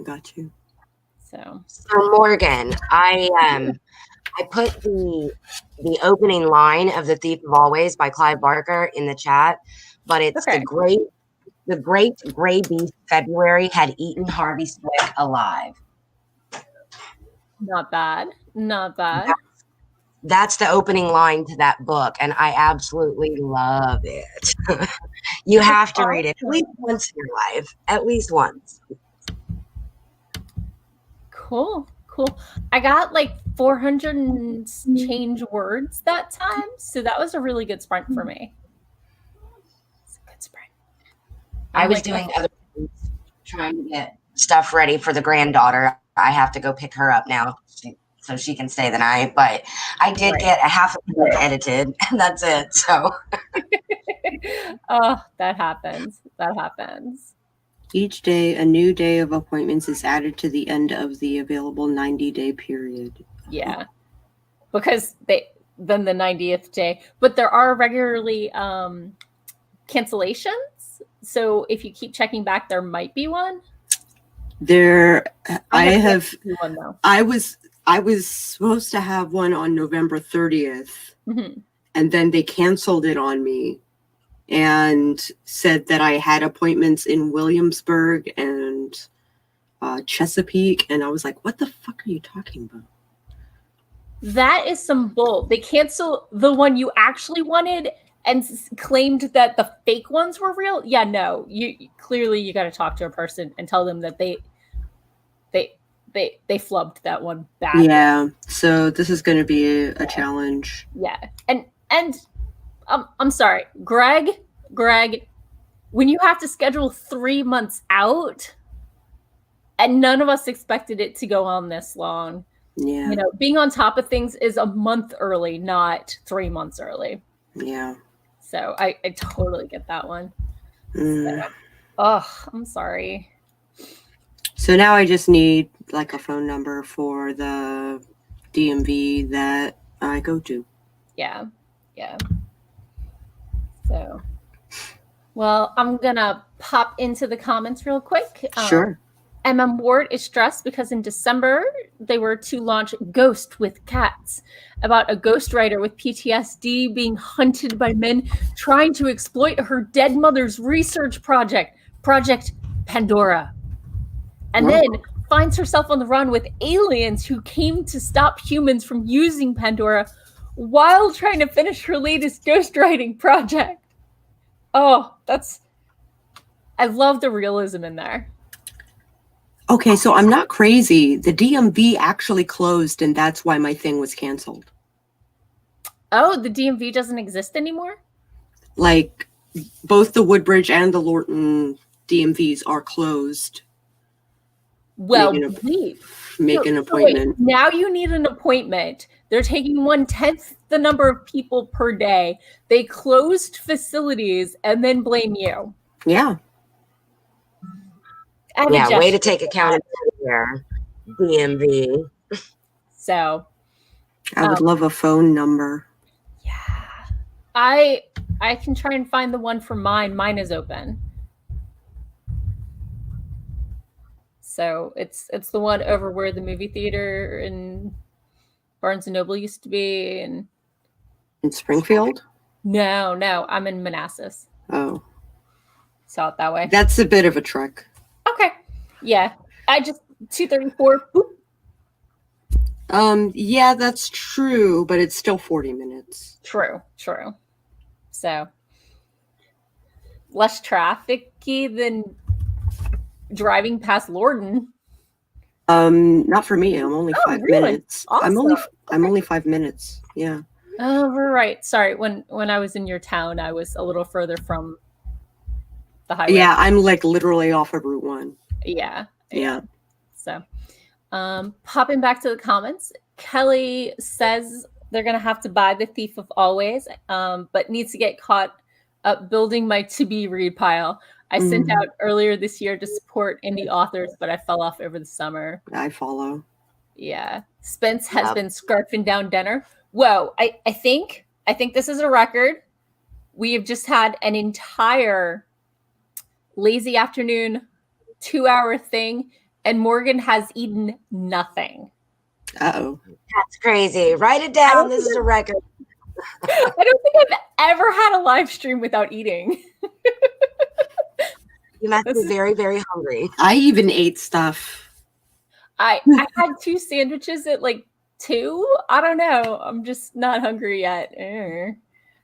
[SPEAKER 2] Got you.
[SPEAKER 1] So
[SPEAKER 3] Morgan, I put the opening line of The Thief of Always by Clive Barker in the chat, but it's the great gray beast February had eaten Harvey Slick alive.
[SPEAKER 1] Not bad. Not bad.
[SPEAKER 3] That's the opening line to that book, and I absolutely love it. You have to read it at least once in your life. At least once.
[SPEAKER 1] Cool. I got like 400 and change words that time, so that was a really good sprint for me. It's a good sprint.
[SPEAKER 3] I was doing other things, trying to get stuff ready for the granddaughter. I have to go pick her up now so she can stay the night, but I did get a half a book edited, and that's it. So
[SPEAKER 1] oh, that happens.
[SPEAKER 2] Each day, a new day of appointments is added to the end of the available 90-day period.
[SPEAKER 1] Yeah, because then the 90th day, but there are regularly cancellations. So if you keep checking back, there might be one. I was supposed to have one on November 30th,
[SPEAKER 2] and then they canceled it on me and said that I had appointments in Williamsburg and Chesapeake, and I was like, what the fuck are you talking about?
[SPEAKER 1] That is some bull. They cancel the one you actually wanted and claimed that the fake ones were real. Yeah, no, you got to talk to a person and tell them that they flubbed that one back.
[SPEAKER 2] Yeah, so this is going to be a challenge.
[SPEAKER 1] Yeah, and I'm sorry, Greg, when you have to schedule 3 months out, and none of us expected it to go on this long.
[SPEAKER 2] Yeah,
[SPEAKER 1] you know, being on top of things is a month early, not 3 months early.
[SPEAKER 2] Yeah.
[SPEAKER 1] So I totally get that one.
[SPEAKER 2] Mm.
[SPEAKER 1] So, oh, I'm sorry.
[SPEAKER 2] So now I just need like a phone number for the DMV that I go to.
[SPEAKER 1] Yeah. So, well, I'm gonna pop into the comments real quick.
[SPEAKER 2] Sure.
[SPEAKER 1] Ward is stressed because in December they were to launch Ghost with Cats, about a ghostwriter with PTSD being hunted by men trying to exploit her dead mother's research project, Project Pandora. And then finds herself on the run with aliens who came to stop humans from using Pandora while trying to finish her latest ghostwriting project. Oh, I love the realism in there.
[SPEAKER 2] Okay, so I'm not crazy. The DMV actually closed, and that's why my thing was canceled.
[SPEAKER 1] Oh, the DMV doesn't exist anymore?
[SPEAKER 2] Like, both the Woodbridge and the Lorton DMVs are closed.
[SPEAKER 1] Well,
[SPEAKER 2] make an appointment.
[SPEAKER 1] Wait, now you need an appointment. They're taking 1/10 the number of people per day. They closed facilities and then blame you.
[SPEAKER 2] Yeah.
[SPEAKER 3] Yeah, way to take accountability there, DMV.
[SPEAKER 1] So
[SPEAKER 2] I would love a phone number.
[SPEAKER 1] Yeah. I can try and find the one for mine. Mine is open. So it's the one over where the movie theater and Barnes and Noble used to be. And
[SPEAKER 2] in Springfield?
[SPEAKER 1] No, I'm in Manassas.
[SPEAKER 2] Oh.
[SPEAKER 1] So out that way.
[SPEAKER 2] That's a bit of a trek.
[SPEAKER 1] Okay. Yeah. I just 234. Boop.
[SPEAKER 2] Yeah, that's true, but it's still 40 minutes.
[SPEAKER 1] True. So less traffic-y than driving past Lorden.
[SPEAKER 2] Not for me. I'm only 5 minutes.
[SPEAKER 1] Awesome.
[SPEAKER 2] I'm only 5 minutes. Yeah.
[SPEAKER 1] Oh, right. Sorry. When I was in your town, I was a little further from the highway.
[SPEAKER 2] Yeah, I'm like literally off of Route 1.
[SPEAKER 1] Yeah. So, popping back to the comments, Kelly says they're gonna have to buy The Thief of Always, but needs to get caught up building my to-be read pile. I sent out earlier this year to support indie authors, but I fell off over the summer.
[SPEAKER 2] I follow.
[SPEAKER 1] Yeah. Spence has been scarfing down dinner. Whoa, I think this is a record. We have just had an entire lazy afternoon 2-hour thing, and Morgan has eaten nothing.
[SPEAKER 2] Uh-oh.
[SPEAKER 3] That's crazy. Write it down. This is a record.
[SPEAKER 1] I don't think I've ever had a live stream without eating.
[SPEAKER 3] You must be very, very hungry.
[SPEAKER 2] I even ate stuff.
[SPEAKER 1] I had 2 sandwiches at like 2. I don't know. I'm just not hungry yet.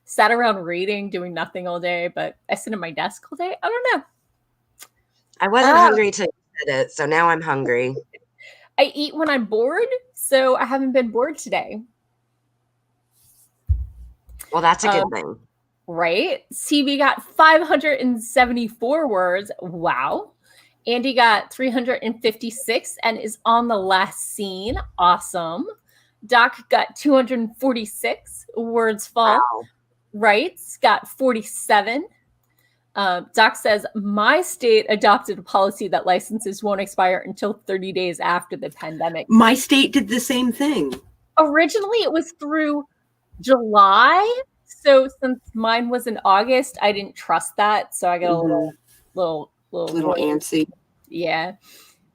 [SPEAKER 1] Sat around reading, doing nothing all day, but I sit at my desk all day. I don't know.
[SPEAKER 3] I wasn't hungry until you said it, so now I'm hungry.
[SPEAKER 1] I eat when I'm bored, so I haven't been bored today.
[SPEAKER 3] Well, that's a good thing.
[SPEAKER 1] Right? CB got 574 words. Wow. Andy got 356 and is on the last scene. Awesome. Doc got 246 words fall.
[SPEAKER 3] Wow.
[SPEAKER 1] Wrights got 47. Doc says, my state adopted a policy that licenses won't expire until 30 days after the pandemic.
[SPEAKER 2] My state did the same thing.
[SPEAKER 1] Originally, it was through July. So since mine was in August, I didn't trust that. So I got a little
[SPEAKER 2] antsy.
[SPEAKER 1] Yeah.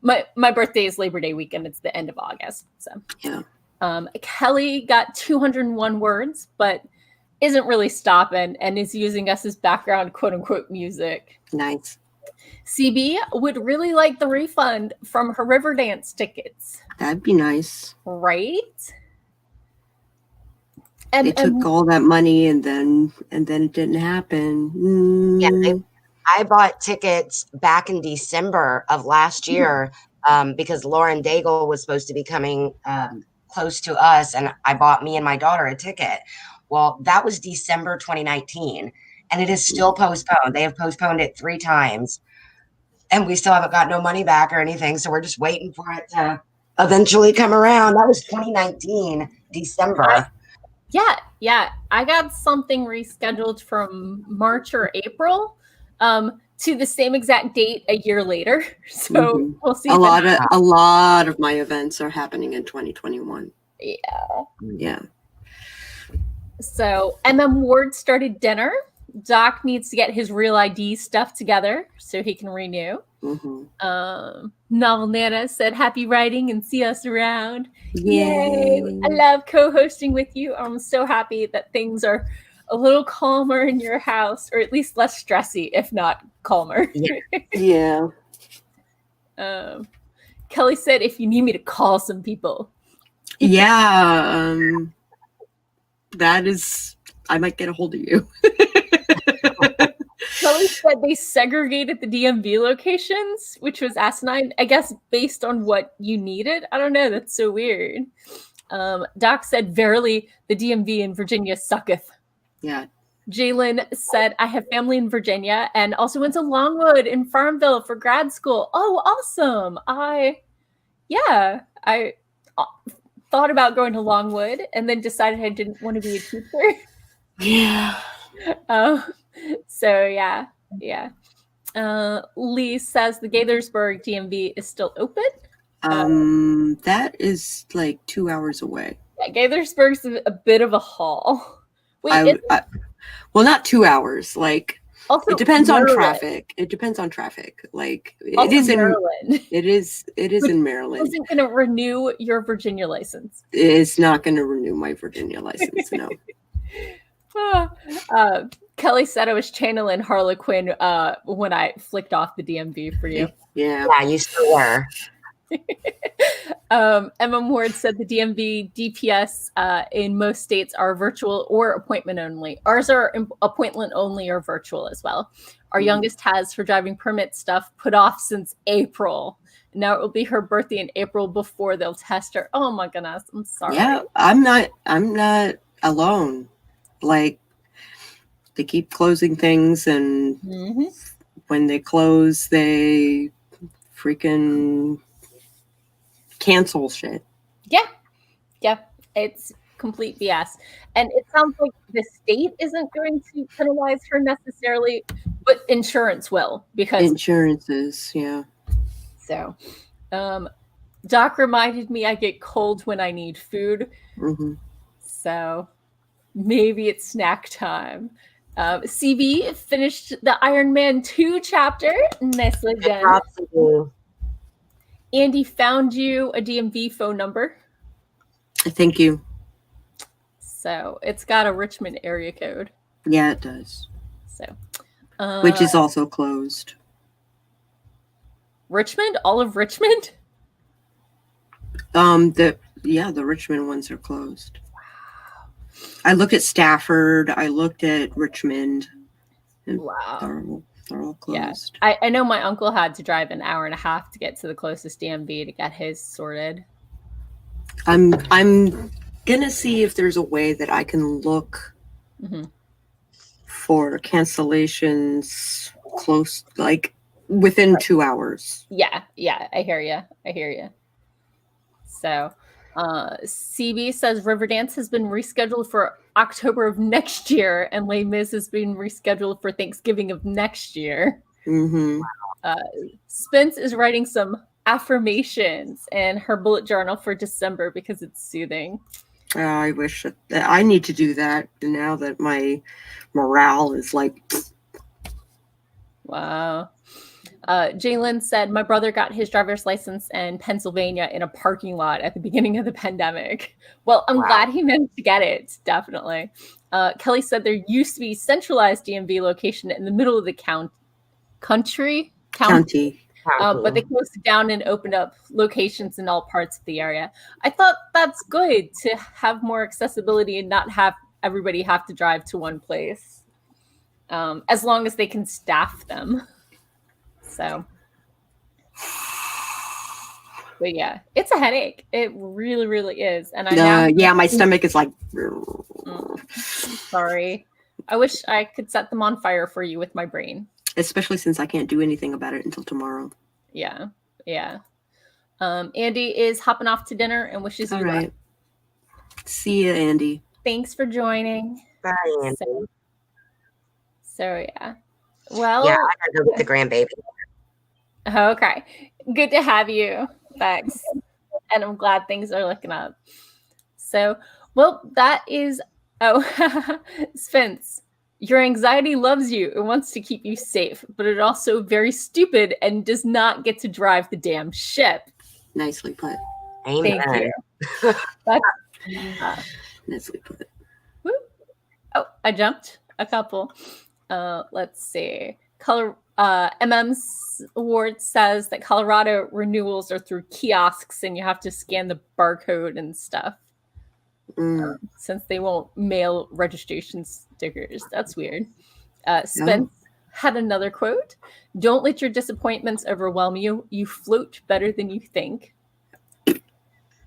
[SPEAKER 1] My birthday is Labor Day weekend. It's the end of August. So
[SPEAKER 2] yeah.
[SPEAKER 1] Kelly got 201 words, but isn't really stopping and is using us as background quote unquote music.
[SPEAKER 2] Nice.
[SPEAKER 1] CB would really like the refund from her Riverdance tickets.
[SPEAKER 2] That'd be nice.
[SPEAKER 1] Right?
[SPEAKER 2] And they took all that money and then it didn't happen.
[SPEAKER 3] Yeah, I bought tickets back in December of last year because Lauren Daigle was supposed to be coming close to us, and I bought me and my daughter a ticket. Well, that was December 2019, and it is still postponed. They have postponed it 3 times, and we still haven't got no money back or anything, so we're just waiting for it to eventually come around. That was 2019, December.
[SPEAKER 1] Yeah. I got something rescheduled from March or April to the same exact date a year later. So we'll see.
[SPEAKER 2] A lot of my events are happening in 2021. Yeah.
[SPEAKER 1] So Ward started dinner. Doc needs to get his real ID stuff together so he can renew. Novel Nana said, happy writing and see us around. Yay! I love co-hosting with you. I'm so happy that things are a little calmer in your house, or at least less stressy, if not calmer.
[SPEAKER 2] Yeah.
[SPEAKER 1] Kelly said, if you need me to call some people.
[SPEAKER 2] Yeah. That is, I might get a hold of you.
[SPEAKER 1] Kelly said they segregated the DMV locations, which was asinine, I guess, based on what you needed. I don't know. That's so weird. Doc said, verily, the DMV in Virginia sucketh.
[SPEAKER 2] Yeah.
[SPEAKER 1] Jalen said, I have family in Virginia and also went to Longwood in Farmville for grad school. Oh, awesome. I thought about going to Longwood and then decided I didn't want to be a teacher.
[SPEAKER 2] Yeah.
[SPEAKER 1] So yeah. Lee says the Gaithersburg DMV is still open.
[SPEAKER 2] That is like 2 hours away.
[SPEAKER 1] Yeah, Gaithersburg's a bit of a haul.
[SPEAKER 2] Wait, well, not 2 hours. Like, also, it depends on traffic. It depends on traffic. Like, it is in Maryland. It is in Maryland.
[SPEAKER 1] Isn't going to renew your Virginia license.
[SPEAKER 2] It's not going to renew my Virginia license. No.
[SPEAKER 1] Kelly said I was channeling Harlequin when I flicked off the DMV for you.
[SPEAKER 2] Yeah,
[SPEAKER 3] you still were.
[SPEAKER 1] Emma Ward said the DMV DPS in most states are virtual or appointment only. Ours are appointment only or virtual as well. Our youngest has her driving permit stuff put off since April. Now it will be her birthday in April before they'll test her. Oh my goodness, I'm sorry.
[SPEAKER 2] Yeah, I'm not alone. Like, they keep closing things, and when they close, they freaking cancel shit.
[SPEAKER 1] Yeah, it's complete BS. And it sounds like the state isn't going to penalize her necessarily, but insurance will, because
[SPEAKER 2] insurances, yeah.
[SPEAKER 1] So, Doc reminded me I get cold when I need food. So maybe it's snack time. CB finished the Iron Man 2 chapter. Nicely done. Andy found you a DMV phone number.
[SPEAKER 2] Thank you.
[SPEAKER 1] So it's got a Richmond area code.
[SPEAKER 2] Yeah, it does.
[SPEAKER 1] So,
[SPEAKER 2] which is also closed.
[SPEAKER 1] Richmond? All of Richmond?
[SPEAKER 2] The Richmond ones are closed. Wow. I looked at Stafford. I looked at Richmond.
[SPEAKER 1] Wow.
[SPEAKER 2] They're all closed.
[SPEAKER 1] Yeah. I know my uncle had to drive an hour and a half to get to the closest DMV to get his sorted.
[SPEAKER 2] I'm gonna see if there's a way that I can look for cancellations close, like within 2 hours.
[SPEAKER 1] Yeah, I hear you. So, CB says Riverdance has been rescheduled for October of next year, and Les Mis has been rescheduled for Thanksgiving of next year. Spence is writing some affirmations in her bullet journal for December because it's soothing.
[SPEAKER 2] I wish I need to do that now that my morale is like.
[SPEAKER 1] Wow. Jalen said, my brother got his driver's license in Pennsylvania in a parking lot at the beginning of the pandemic. Well, I'm glad he managed to get it, definitely. Kelly said there used to be centralized DMV location in the middle of the county. But they closed it down and opened up locations in all parts of the area. I thought that's good to have more accessibility and not have everybody have to drive to one place, as long as they can staff them. So, but yeah, it's a headache. It really, really is. And my stomach is like, sorry. I wish I could set them on fire for you with my brain.
[SPEAKER 2] Especially since I can't do anything about it until tomorrow.
[SPEAKER 1] Yeah. Andy is hopping off to dinner and wishes you luck.
[SPEAKER 2] See ya, Andy.
[SPEAKER 1] Thanks for joining.
[SPEAKER 3] Bye, Andy.
[SPEAKER 1] So yeah. Well,
[SPEAKER 3] yeah, I gotta go get the grandbaby.
[SPEAKER 1] Okay. Good to have you. Thanks. And I'm glad things are looking up. So, well, that is, Spence, your anxiety loves you and wants to keep you safe, but it also very stupid and does not get to drive the damn ship.
[SPEAKER 2] Nicely put.
[SPEAKER 3] Amen.
[SPEAKER 1] Thank you. That's,
[SPEAKER 2] Nicely put.
[SPEAKER 1] woo. Oh, I jumped a couple. Let's see. MM's award says that Colorado renewals are through kiosks and you have to scan the barcode and stuff. Since they won't mail registration stickers. That's weird. Spence had another quote. Don't let your disappointments overwhelm you. You float better than you think.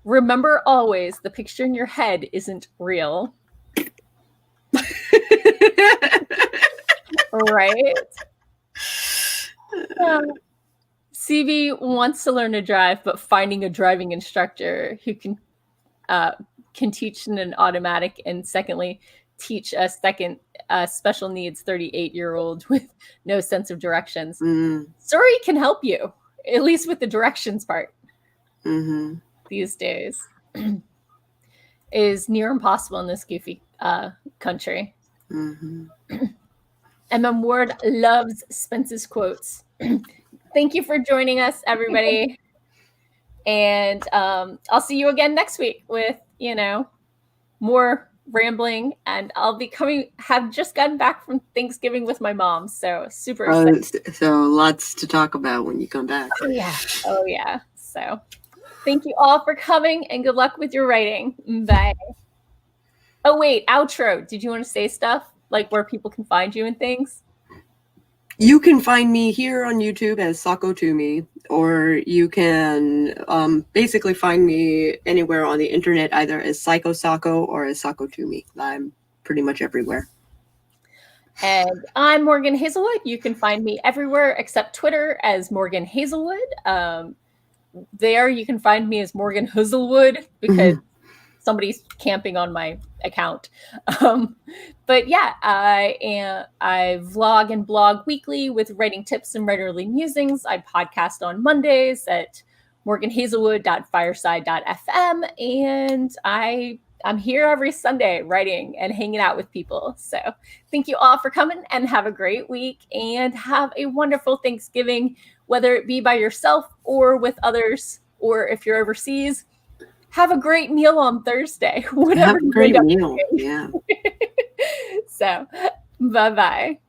[SPEAKER 1] Remember always, the picture in your head isn't real. Right? CV wants to learn to drive, but finding a driving instructor who can teach in an automatic, and secondly, teach a special needs 38-year-old with no sense of directions. Sorry can help you, at least with the directions part. These days is near impossible in this goofy country. MM Ward loves Spence's quotes. Thank you for joining us, everybody. And I'll see you again next week with, more rambling. And I'll be have just gotten back from Thanksgiving with my mom. So super excited.
[SPEAKER 2] So lots to talk about when you come back.
[SPEAKER 1] Oh, yeah. So thank you all for coming and good luck with your writing. Bye. Oh, wait. Outro. Did you want to say stuff? Like where people can find you and things?
[SPEAKER 2] You can find me here on YouTube as Sako to me, or you can basically find me anywhere on the internet, either as Psycho Sako or as Sako to me. I'm pretty much everywhere.
[SPEAKER 1] And I'm Morgan Hazelwood. You can find me everywhere except Twitter as Morgan Hazelwood. There you can find me as Morgan Hazelwood because somebody's camping on my account. But yeah, I vlog and blog weekly with writing tips and writerly musings. I podcast on Mondays at morganhazelwood.fireside.fm, and I'm here every Sunday writing and hanging out with people. So thank you all for coming and have a great week and have a wonderful Thanksgiving, whether it be by yourself or with others, or if you're overseas. Have a great meal on Thursday. Whatever.
[SPEAKER 2] Have a great meal. Yeah.
[SPEAKER 1] So, bye-bye.